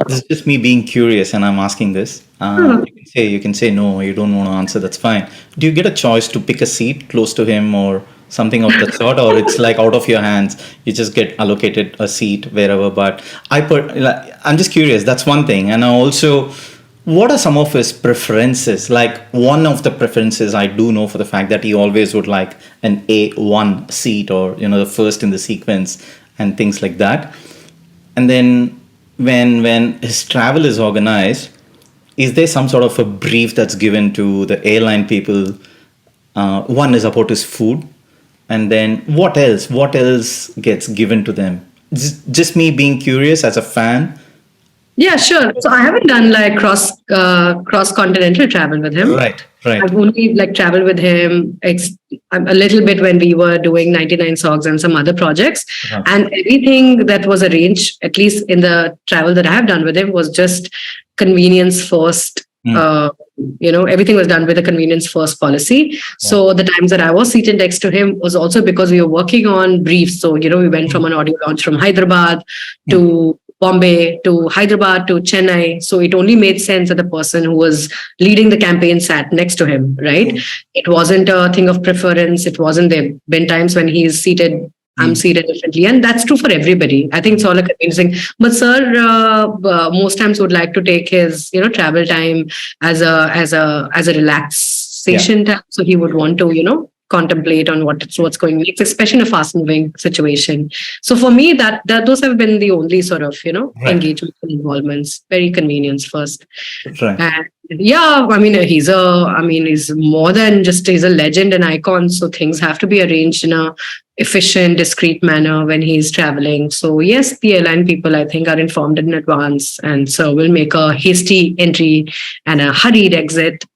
this is just me being curious, and I'm asking this. You can say no, you don't want to answer. That's fine. Do you get a choice to pick a seat close to him or something of that sort, or it's like out of your hands? You just get allocated a seat wherever. But I'm just curious. That's one thing, and I also, what are some of his preferences? Like one of the preferences I do know for the fact that he always would like an A1 seat, or the first in the sequence and things like that. And then when his travel is organized, is there some sort of a brief that's given to the airline people? One is about his food, and then what else? What else gets given to them? Just me being curious as a fan. Yeah, sure. So I haven't done like cross continental travel with him. Right, right. I've only like traveled with him a little bit when we were doing 99 Songs and some other projects. Uh-huh. And everything that was arranged, at least in the travel that I have done with him, was just convenience first. Everything was done with a convenience first policy. So the times that I was seated next to him was also because we were working on briefs. So, we went from an audio launch from Hyderabad to Bombay to Hyderabad to Chennai. So it only made sense that the person who was leading the campaign sat next to him, right? It wasn't a thing of preference. It wasn't, there been times when he's seated, I'm seated differently. And that's true for everybody. I think it's all a convenience thing. But Sir most times would like to take his, travel time as a relaxation time. So he would want to, contemplate on what's going next, especially in a fast moving situation. So for me, that those have been the only sort of engagement and involvements. Very convenience first. Right. And yeah, I mean he's more than just, he's a legend and icon. So things have to be arranged in a efficient, discreet manner when he's traveling. So yes, the airline people I think are informed in advance, and so will make a hasty entry and a hurried exit,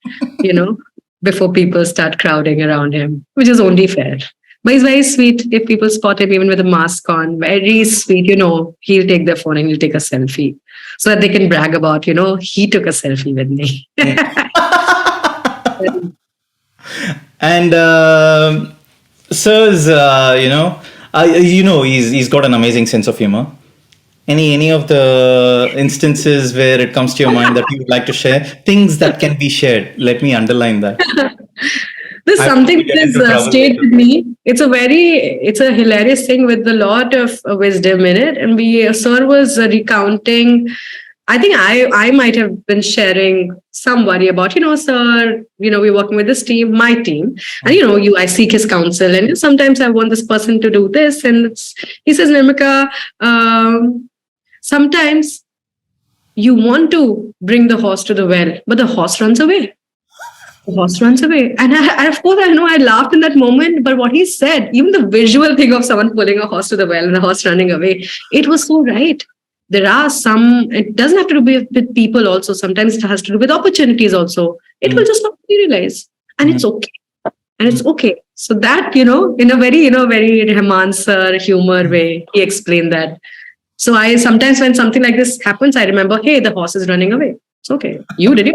before people start crowding around him, which is only fair. But he's very sweet. If people spot him even with a mask on, very sweet, he'll take their phone and he'll take a selfie so that they can brag about, he took a selfie with me. And Sir's, he's got an amazing sense of humor. Any of the instances where it comes to your mind that you would like to share? Things that can be shared. Let me underline that. There's something that has stayed with me. It's a hilarious thing with a lot of wisdom in it. And Sir was recounting, I think I might have been sharing some worry about, Sir, we're working with this team, my team. And, I seek his counsel. And sometimes I want this person to do this. And he says, Nirmika, sometimes you want to bring the horse to the well, but the horse runs away. The horse runs away. And of course, I know I laughed in that moment, but what he said, even the visual thing of someone pulling a horse to the well and the horse running away, it was so right. There are it doesn't have to do with people also. Sometimes it has to do with opportunities also. It will just not materialize. And it's okay. And it's okay. So that, in a very, very Rahman Sir humor way, he explained that. So I sometimes when something like this happens, I remember, hey, the horse is running away. It's okay. You did it.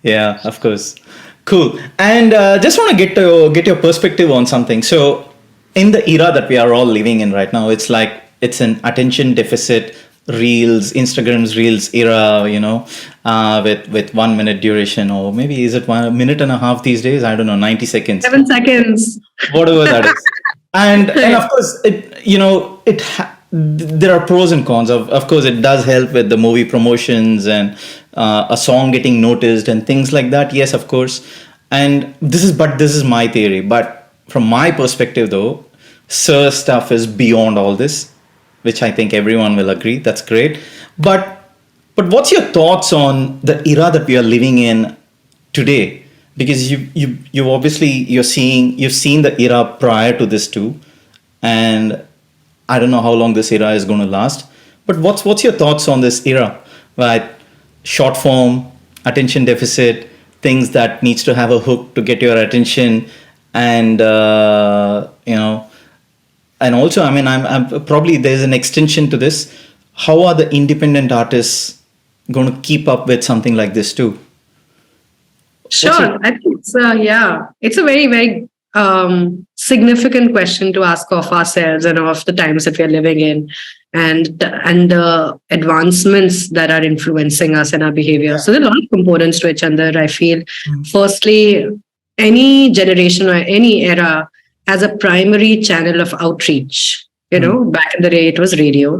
Yeah, of course. Cool. And just want to get your perspective on something. So in the era that we are all living in right now, it's like it's an attention deficit Instagram's reels era, with 1 minute duration, or maybe is it 1 minute and a half these days? I don't know, 90 seconds. 7 seconds. Whatever that is. And of course, there are pros and cons. Of course, it does help with the movie promotions and a song getting noticed and things like that. Yes, of course. And this is my theory. But from my perspective, though, Sir stuff is beyond all this, which I think everyone will agree. That's great. But what's your thoughts on the era that we are living in today? Because you obviously you've seen the era prior to this too, and I don't know how long this era is going to last. But what's your thoughts on this era, right? Short form, attention deficit, things that needs to have a hook to get your attention, and and also, I mean, I'm probably there's an extension to this. How are the independent artists going to keep up with something like this too? What's your Sure. I think it's yeah, it's a very, very significant question to ask of ourselves and of the times that we are living in, and the advancements that are influencing us and our behavior. So there are a lot of components to it, Chandar. I feel, firstly, any generation or any era has a primary channel of outreach. Back in the day, it was radio.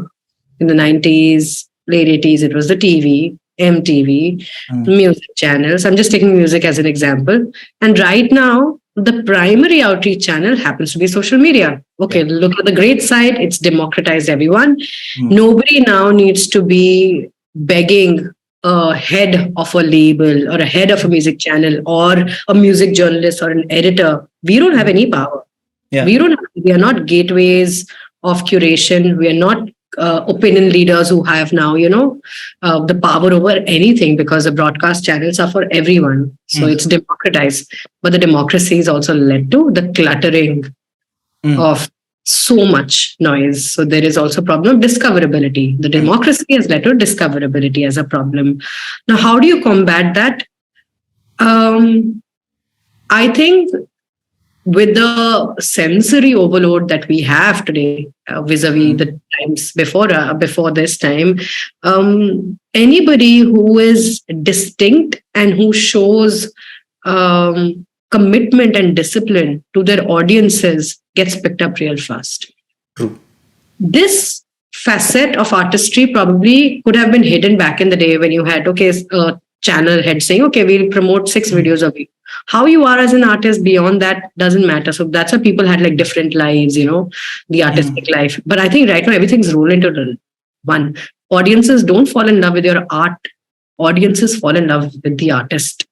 In the 90s, late 80s, it was the TV, MTV, music channels. I'm just taking music as an example. And right now, the primary outreach channel happens to be social media. Okay, look at the great side, it's democratized everyone. Nobody now needs to be begging a head of a label or a head of a music channel or a music journalist or an editor. We don't have any power. Yeah. We are not gateways of curation. We are not opinion leaders who have now, the power over anything, because the broadcast channels are for everyone. So it's democratized. But the democracy has also led to the cluttering of so much noise. So there is also a problem of discoverability. The democracy has led to discoverability as a problem. Now, how do you combat that? I think with the sensory overload that we have today, vis-a-vis the times before this time, anybody who is distinct and who shows commitment and discipline to their audiences gets picked up real fast. True. This facet of artistry probably could have been hidden back in the day when you had, a channel head saying, okay, we'll promote 6 videos a week. How you are as an artist beyond that doesn't matter. So that's why people had like different lives, the artistic life. But I think right now everything's rolled into one. Audiences don't fall in love with your art. Audiences fall in love with the artist.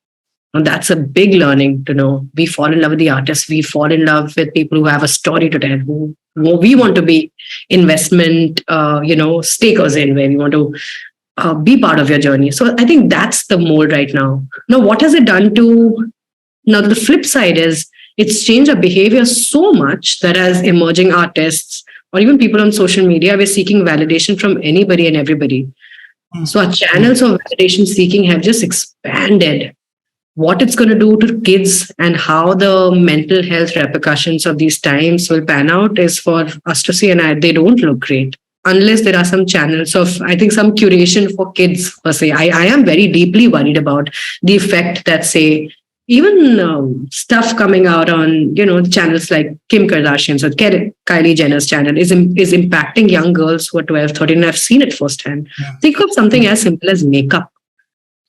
And that's a big learning to know. We fall in love with the artist. We fall in love with people who have a story to tell, who we want to be investment, stakers in, where we want to be part of your journey. So I think that's the mold right now. Now, what has it done to... Now, the flip side is it's changed our behavior so much that as emerging artists or even people on social media, we're seeking validation from anybody and everybody. So our channels of validation seeking have just expanded. What it's going to do to kids and how the mental health repercussions of these times will pan out is for us to see, and they don't look great. Unless there are some channels of, I think, some curation for kids per se. I am very deeply worried about the effect that, say, even stuff coming out on, channels like Kim Kardashian's or Kylie Jenner's channel is impacting young girls who are 12, 13, and I've seen it firsthand. Think of something as simple as makeup.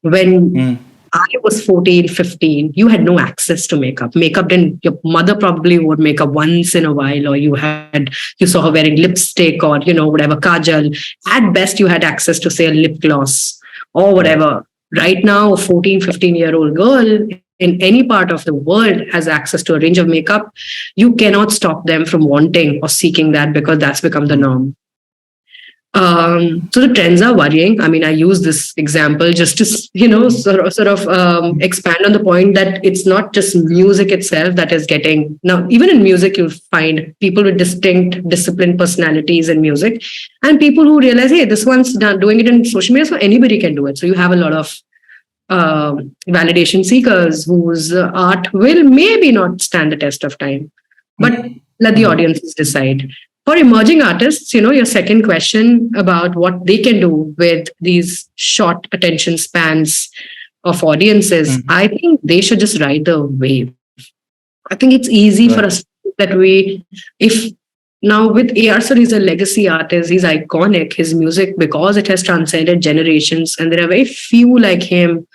When I was 14, 15, you had no access to makeup. Your mother probably would make up once in a while, or you saw her wearing lipstick or, whatever, kajal. At best, you had access to, say, a lip gloss or whatever. Right now, a 14, 15-year-old girl in any part of the world has access to a range of makeup. You cannot stop them from wanting or seeking that, because that's become the norm. So the trends are worrying. I mean, I use this example just to, sort of expand on the point that it's not just music itself that is getting... Now, even in music, you'll find people with distinct, disciplined personalities in music, and people who realize, hey, this one's doing it in social media, so anybody can do it. So you have a lot of validation seekers whose art will maybe not stand the test of time, but let the audiences decide. For emerging artists, your second question about what they can do with these short attention spans of audiences, I think they should just ride the wave. I think it's easy for us that if now with AR Sir, he's a legacy artist, he's iconic, his music, because it has transcended generations, and there are very few like him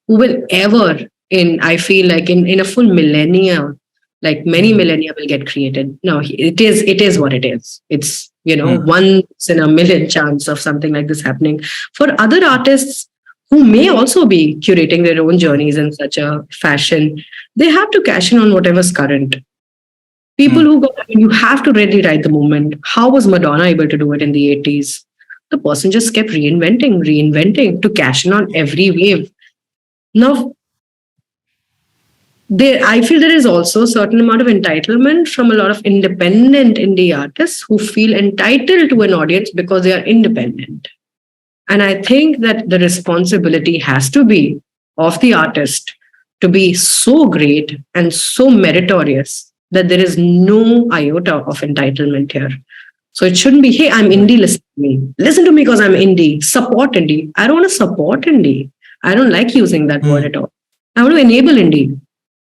who will ever, I feel like in a full millennia, like many millennia will get created. No, it is what it is. It's, once in a million chance of something like this happening. For other artists who may also be curating their own journeys in such a fashion, they have to cash in on whatever's current. People who go, you have to really ride the moment. How was Madonna able to do it in the 80s? The person just kept reinventing to cash in on every wave. Now, I feel there is also a certain amount of entitlement from a lot of independent indie artists who feel entitled to an audience because they are independent. And I think that the responsibility has to be of the artist to be so great and so meritorious that there is no iota of entitlement here. So it shouldn't be, hey, I'm indie, listen to me. Listen to me because I'm indie. Support indie. I don't want to support indie. I don't like using that word at all. I want to enable indie.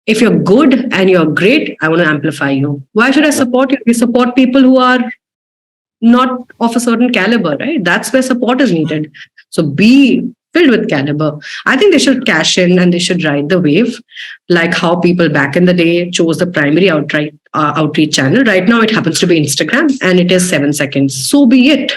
If you're good and you're great, I want to amplify you. Why should I support you? We support people who are not of a certain caliber, right? That's where support is needed. So be filled with caliber. I think they should cash in and they should ride the wave, like how people back in the day chose the primary outreach channel. Right now, it happens to be Instagram and it is 7 seconds. So be it.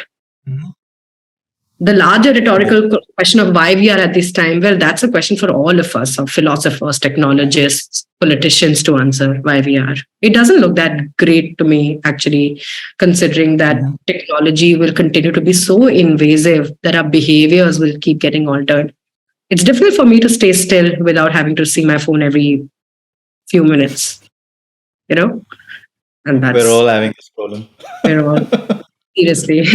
The larger rhetorical question of why we are at this time, well, that's a question for all of us, of philosophers, technologists, politicians to answer why we are. It doesn't look that great to me, actually, considering that technology will continue to be so invasive that our behaviors will keep getting altered. It's difficult for me to stay still without having to see my phone every few minutes, and We're all having this problem. we're all seriously.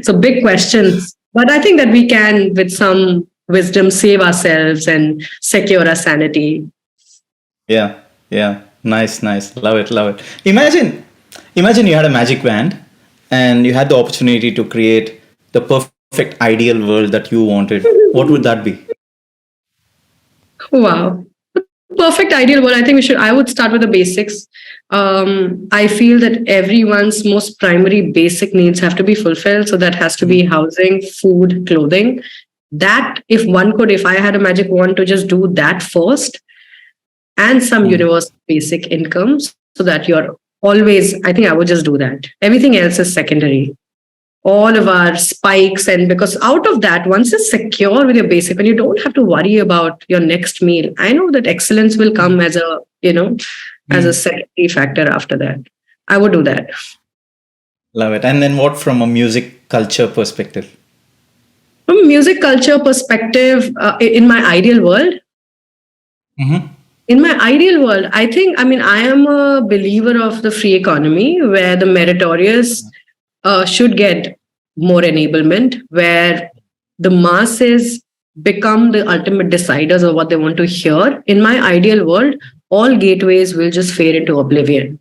So big questions. But I think that we can, with some wisdom, save ourselves and secure our sanity. Yeah, yeah. Nice, nice. Love it, love it. Imagine you had a magic wand and you had the opportunity to create the perfect ideal world that you wanted. What would that be? Wow. Perfect ideal world. I think I would start with the basics. I feel that everyone's most primary basic needs have to be fulfilled. So that has to be housing, food, clothing. That, if I had a magic wand to just do that first, and some universal basic incomes, so that you're always, I think I would just do that. Everything else is secondary. All of our spikes, and because out of that, once you're secure with your basic, and you don't have to worry about your next meal, I know that excellence will come as a secondary factor after that. I would do that. Love it. And then what from a music culture perspective? From a music culture perspective, in my ideal world, in my ideal world, I am a believer of the free economy where the meritorious should get more enablement, where the masses become the ultimate deciders of what they want to hear. In my ideal world, all gateways will just fade into oblivion.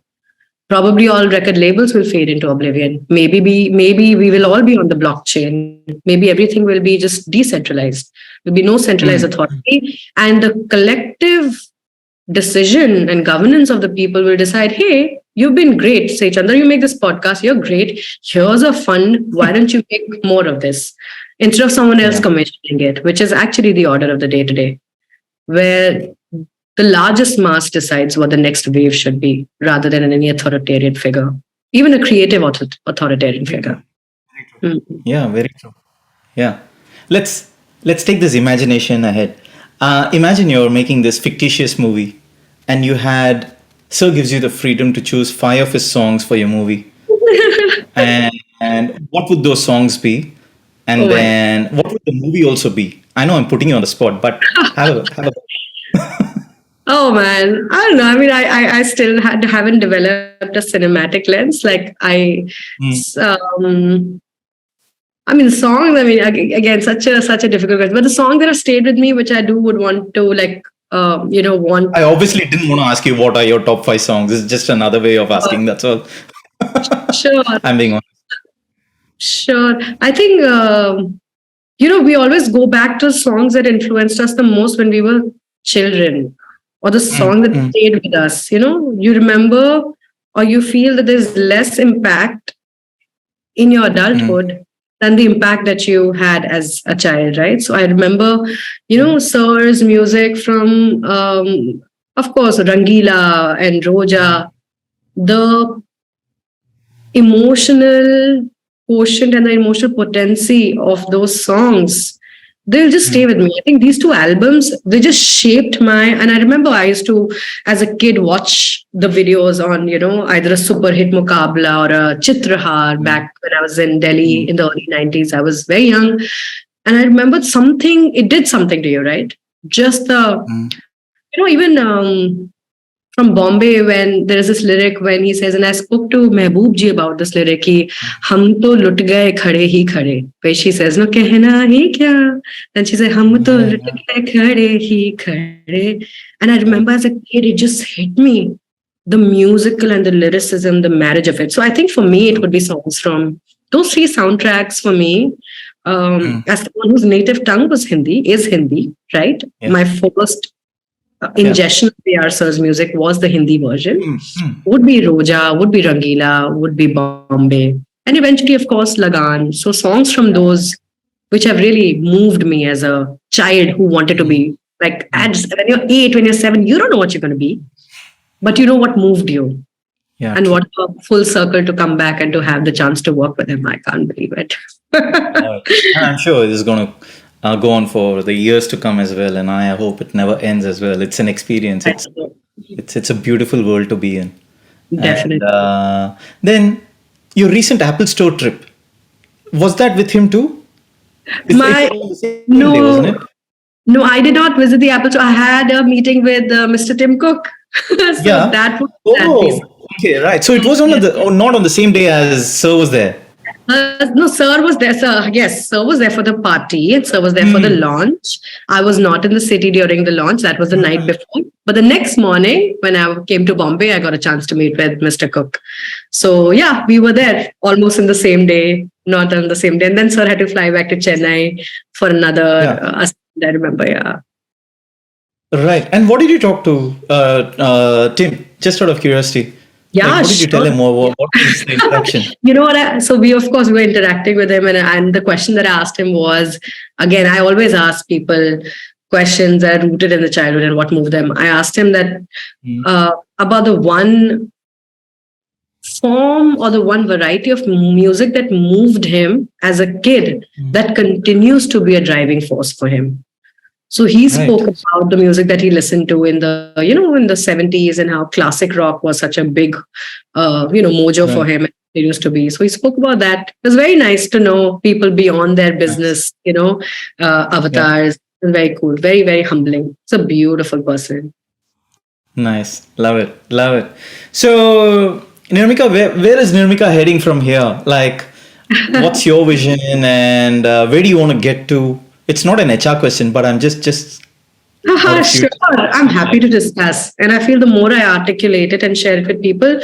Probably all record labels will fade into oblivion. Maybe we will all be on the blockchain. Maybe everything will be just decentralized. There'll be no centralized authority, and the collective decision and governance of the people will decide, hey, you've been great. Say, Chandra, you make this podcast. You're great. Here's a fund. Why don't you make more of this? Instead of someone else commissioning it, which is actually the order of the day today, where the largest mass decides what the next wave should be rather than any authoritarian figure, even a creative authoritarian figure. Yeah, very true. Yeah. Let's take this imagination ahead. Imagine you're making this fictitious movie and you had Sir gives you the freedom to choose 5 of his songs for your movie. And what would those songs be? And then what would the movie also be? I know I'm putting you on the spot, but have a Oh man, I don't know. I mean, I still haven't developed a cinematic lens. Like songs. I mean, again, such a difficult question. But the song that have stayed with me, which I would want to want. I obviously didn't want to ask you what are your top 5 songs. It's just another way of asking. That's all. Sure. I'm being honest. Sure. I think we always go back to songs that influenced us the most when we were children, or the song that stayed with us. You remember, or you feel that there's less impact in your adulthood than the impact that you had as a child, right? So I remember, Sir's music from, of course, Rangila and Roja, the emotional quotient and the emotional potency of those songs, they'll just stay with me. I think these 2 albums, they just shaped and I remember I used to, as a kid, watch the videos on, either a super hit Muqabla or a Chitrahar back when I was in Delhi in the early 90s. I was very young. And I remember it did something to you, right? Just the Even from Bombay, when there is this lyric when he says, and I spoke to Mehboob ji about this lyric, ki, hum to lut gaye khade hi khade. Where she says, no kehna hi kya. Then she said, hum to Yeah, lut yeah, gaye khade hi khade. And I remember yeah. as a kid, it just hit me. The musical and the lyricism, the marriage of it. So I think for me, it would be songs from those three soundtracks for me. Mm, As someone whose native tongue is Hindi, right? yeah, My first yeah. ingestion of AR Sir's music was the Hindi version. Mm, mm. Would be Roja, would be Rangila, would be Bombay, and eventually, of course, Lagan. So songs from Yeah. those which have really moved me as a child who wanted to Mm, be like mm. when you're 8, when you're 7, you don't know what you're going to be, but you know what moved you. Yeah, And true. what a full circle to come back and to have the chance to work with him. I can't believe it. And I'm sure this is going to go on for the years to come as well, and I hope it never ends as well. It's an experience. It's a beautiful world to be in. And Definitely. then your recent Apple Store trip, was that with him too? It My was on the same day, wasn't it? no, no, I did not visit the Apple Store. I had a meeting with Mr. Tim Cook, so Yeah. that would that piece. Oh, okay, right. So it was on Yes. the not on the same day as Sir was there. No, Sir was there. Sir, yes, Sir was there for the party, and Sir was there for the Hmm. launch. I was not in the city during the launch. That was the night before. But the next morning, when I came to Bombay, I got a chance to meet with Mr. Cook. So yeah, we were there almost in the same day, not on the same day. And then Sir had to fly back to Chennai for another. Yeah. I remember, yeah. Right. And what did you talk to Tim? Just out of curiosity. Like, Yeah, what did you tell sure. him, or what was the interaction? You know what? So we, of course, we were interacting with him, and the question that I asked him was, again, I always ask people questions that are rooted in the childhood and what moved them. I asked him that Mm, about the one form or the one variety of music that moved him as a kid mm. that continues to be a driving force for him. So he spoke Right. about the music that he listened to in the, in the 70s, and how classic rock was such a big, mojo for Right. him. It used to be. So he spoke about that. It was very nice to know people beyond their Nice. business, Yeah. avatars. Very cool. Very, very humbling. It's a beautiful person. Nice. Love it. Love it. So, Nirmika, where is Nirmika heading from here? Like, what's your vision, and where do you want to get to? It's not an HR question, but I'm just out of Sure. curiosity. I'm happy to discuss. And I feel the more I articulate it and share it with people,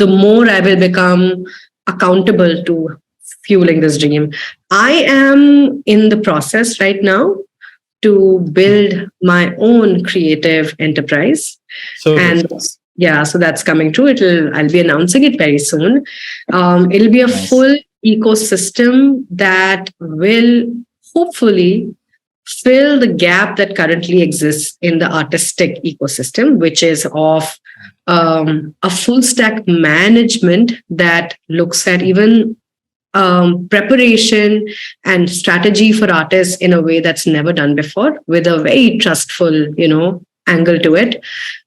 the more I will become accountable to fueling this dream. I am in the process right now to build my own creative enterprise. So good. And yeah, so that's coming true. I'll be announcing it very soon. It'll be a Nice. full ecosystem that will hopefully fill the gap that currently exists in the artistic ecosystem, which is of a full stack management that looks at even preparation and strategy for artists in a way that's never done before, with a very trustful, angle to it.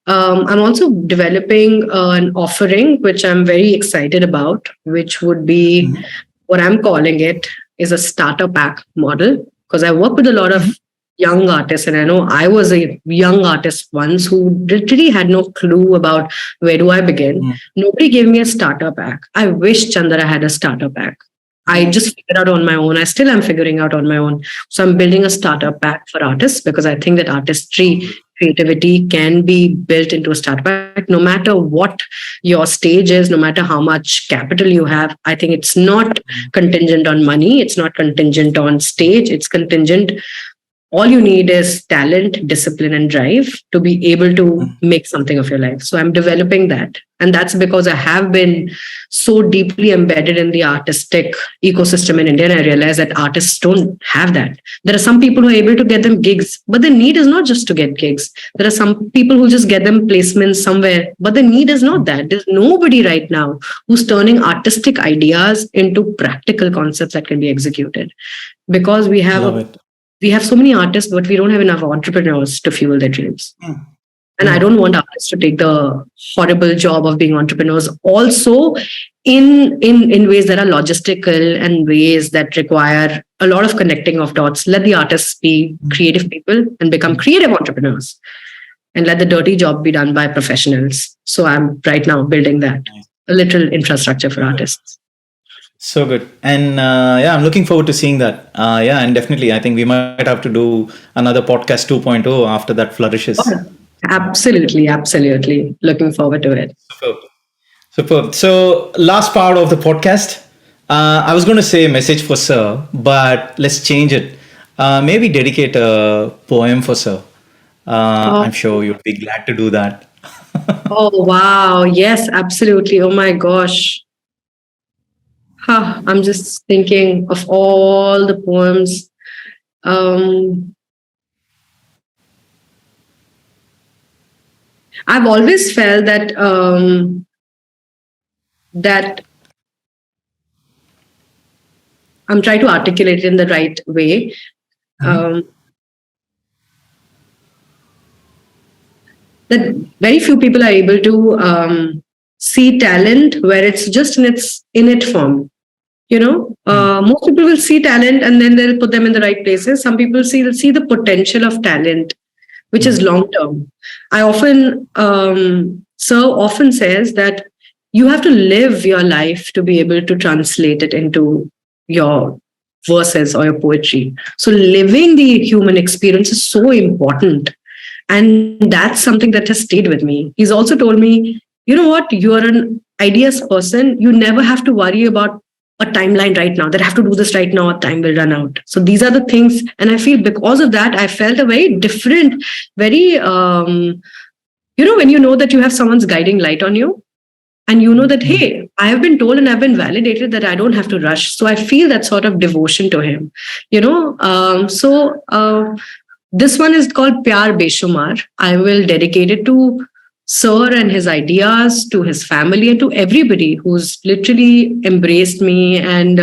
I'm also developing an offering which I'm very excited about, which would be Mhm. what I'm calling it is a starter pack model, because I work with a lot of Mhm. young artists, and I know I was a young artist once who literally had no clue about where do I begin. Mm. Nobody gave me a starter pack. I wish Chandra had a starter pack. I just figured out on my own. I still am figuring out on my own. So I'm building a starter pack for artists, because I think that artistry, creativity can be built into a starter pack, no matter what your stage is, no matter how much capital you have. I think it's not contingent on money. It's not contingent on stage. It's contingent, all you need is talent, discipline, and drive to be able to Mm. make something of your life. So I'm developing that. And that's because I have been so deeply embedded in the artistic ecosystem in India. And I realize that artists don't have that. There are some people who are able to get them gigs, but the need is not just to get gigs. There are some people who just get them placements somewhere, but the need is not that. There's nobody right now who's turning artistic ideas into practical concepts that can be executed, because Love it. we have so many artists, but we don't have enough entrepreneurs to fuel their dreams. Mm. And I Mm. don't want artists to take the horrible job of being entrepreneurs also in ways that are logistical and ways that require a lot of connecting of dots. Let the artists be creative people and become creative entrepreneurs. and let the dirty job be done by professionals. So I'm right now building that, a little infrastructure for artists. So good. And yeah, I'm looking forward to seeing that. Yeah, and definitely, I think we might have to do another podcast 2.0 after that flourishes. Oh, absolutely, absolutely. Looking forward to it. Superb. Superb. So, last part of the podcast. I was going to say message for Sir, but let's change it. Maybe dedicate a poem for Sir. Oh, I'm sure you'd be glad to do that. oh wow. Yes, absolutely. Oh my gosh. Huh, I'm just thinking of all the poems. Um, I've always felt that I'm trying to articulate it in the right way. Mhm. Um, that very few people are able to see talent where it's just in its innate form. Most people will see talent and then they'll put them in the right places. Some people see the potential of talent, which is Mhm. long term. I often, Sir often says that you have to live your life to be able to translate it into your verses or your poetry. So living the human experience is so important. And that's something that has stayed with me. He's also told me, you know what, you are an ideas person. You never have to worry about a timeline right now, that I have to do this right now, or time will run out. So these are the things. And I feel because of that, I felt a very different, very, when you know that you have someone's guiding light on you, and you know that, Mhm. hey, I have been told and I've been validated that I don't have to rush. So I feel that sort of devotion to him, this one is called Pyar Beshumar. I will dedicate it to Sir and his ideas, to his family, and to everybody who's literally embraced me, and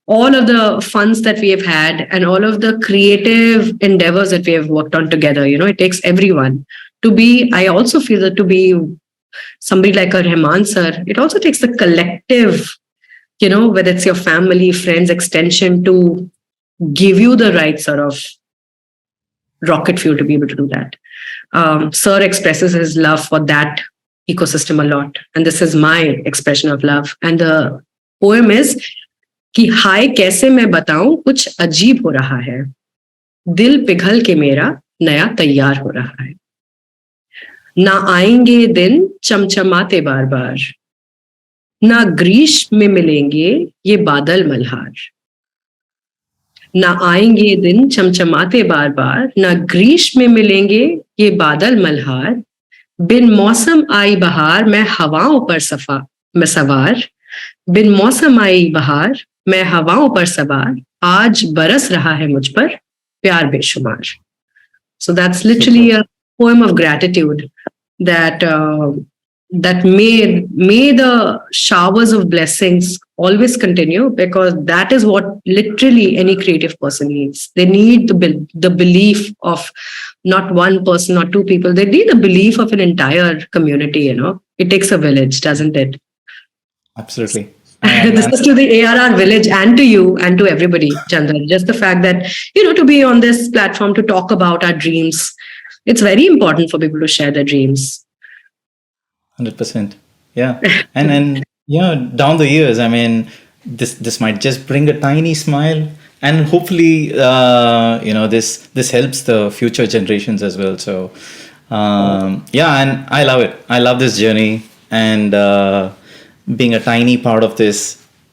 all of the funds that we have had and all of the creative endeavors that we have worked on together. It takes everyone to be. I also feel that to be somebody like a Rahman sir, it also takes the collective, whether it's your family, friends, extension, to give you the right sort of rocket fuel to be able to do that. Sir expresses his love for that ecosystem a lot. And this is my expression of love. And the poem is कि हाय कैसे मैं बताऊं कुछ अजीब हो रहा है दिल पिघल के मेरा नया तैयार हो रहा है ना आएंगे दिन चमचमाते बार बार ना ग्रीष्म में मिलेंगे ये बादल मल्हार ना आएंगे दिन चमचमाते बार बार ना ग्रीष्म में मिलेंगे ये बादल मल्हार बिन मौसम आई बहार मैं हवाओं पर मैं सवार बिन मौसम आई बहार मैं हवाओं पर सवार आज बरस रहा है मुझ पर प्यार बेशुमार. So that's literally Super. a poem of gratitude that may the showers of blessings always continue, because that is what literally any creative person needs. They need the belief of not one person or two people. They need the belief of an entire community. It takes a village, doesn't it? Absolutely. This And is to the ARR village and to you and to everybody, Chandran. Just the fact that, to be on this platform to talk about our dreams, it's very important for people to share their dreams. 100%. Yeah. And yeah, down the years, I mean, this might just bring a tiny smile, and hopefully, this helps the future generations as well. So, yeah, and I love it. I love this journey, and being a tiny part of this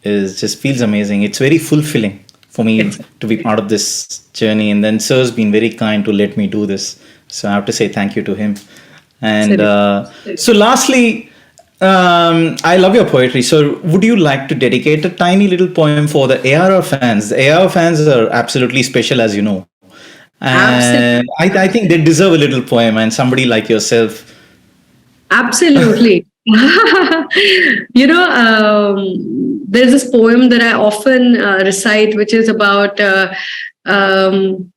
is just feels amazing. It's very fulfilling for me It's to be part of this journey. And then Sir's been very kind to let me do this. So I have to say thank you to him. And so, lastly, I love your poetry. So, would you like to dedicate a tiny little poem for the ARR fans? The ARR fans are absolutely special, as you know. absolutely. And I think they deserve a little poem, and somebody like yourself. Absolutely. There's this poem that I often recite, um,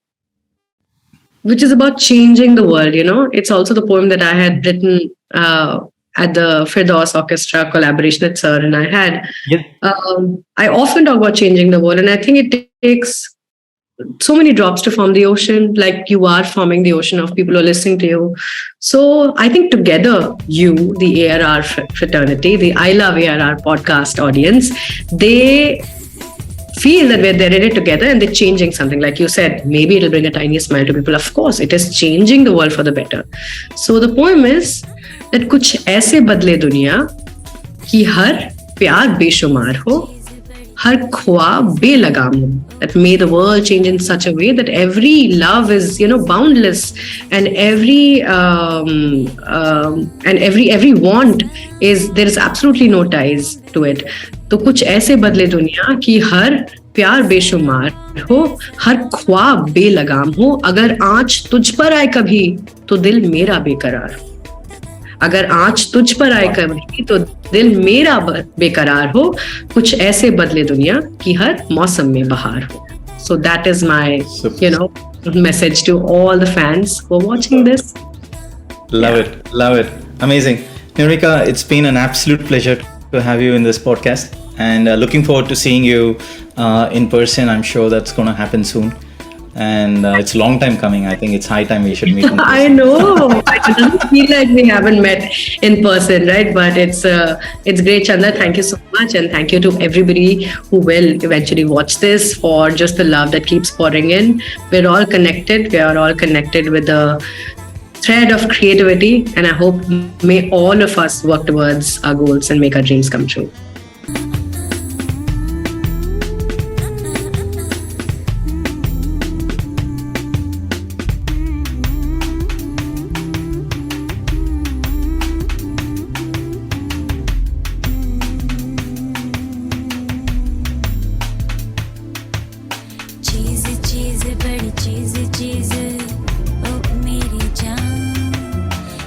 which is about changing the world. It's also the poem that I had written at the Firdaus Orchestra collaboration that Sir and I had. Yeah. I often talk about changing the world, and I think it takes so many drops to form the ocean, like you are forming the ocean of people who are listening to you. So I think together, you, the ARR fraternity, the I Love ARR podcast audience, they feel that they're in it together and they're changing something. Like you said, maybe it'll bring a tiny smile to people. Of course, it is changing the world for the better. So the poem is that कुछ ऐसे बदले दुनिया कि हर प्यार बेशुमार हो, हर ख्वाब बेलगाम हो. That may the world change in such a way that every love is, boundless, and every want is, there is absolutely no ties to it. तो कुछ ऐसे बदले दुनिया कि हर प्यार बेशुमार हो, हर ख्वाब बेलगाम हो. अगर आँच तुझ पर आए कभी तो दिल मेरा बेकरार. अगर आँच तुझ पर आए कभी तो दिल मेरा बेकरार हो. कुछ ऐसे बदले दुनिया कि हर मौसम में बहार हो. So that is my, message to all the fans who are watching this. Love it. Amazing. Nirmika, it's been an absolute pleasure to have you in this podcast, and looking forward to seeing you in person. I'm sure that's going to happen soon. And it's a long time coming. I think it's high time we should meet in person. I know. It doesn't feel like we haven't met in person, right? But it's great, Chanda. Thank you so much. And thank you to everybody who will eventually watch this for just the love that keeps pouring in. We're all connected. We are all connected with the thread of creativity. And I hope may all of us work towards our goals and make our dreams come true.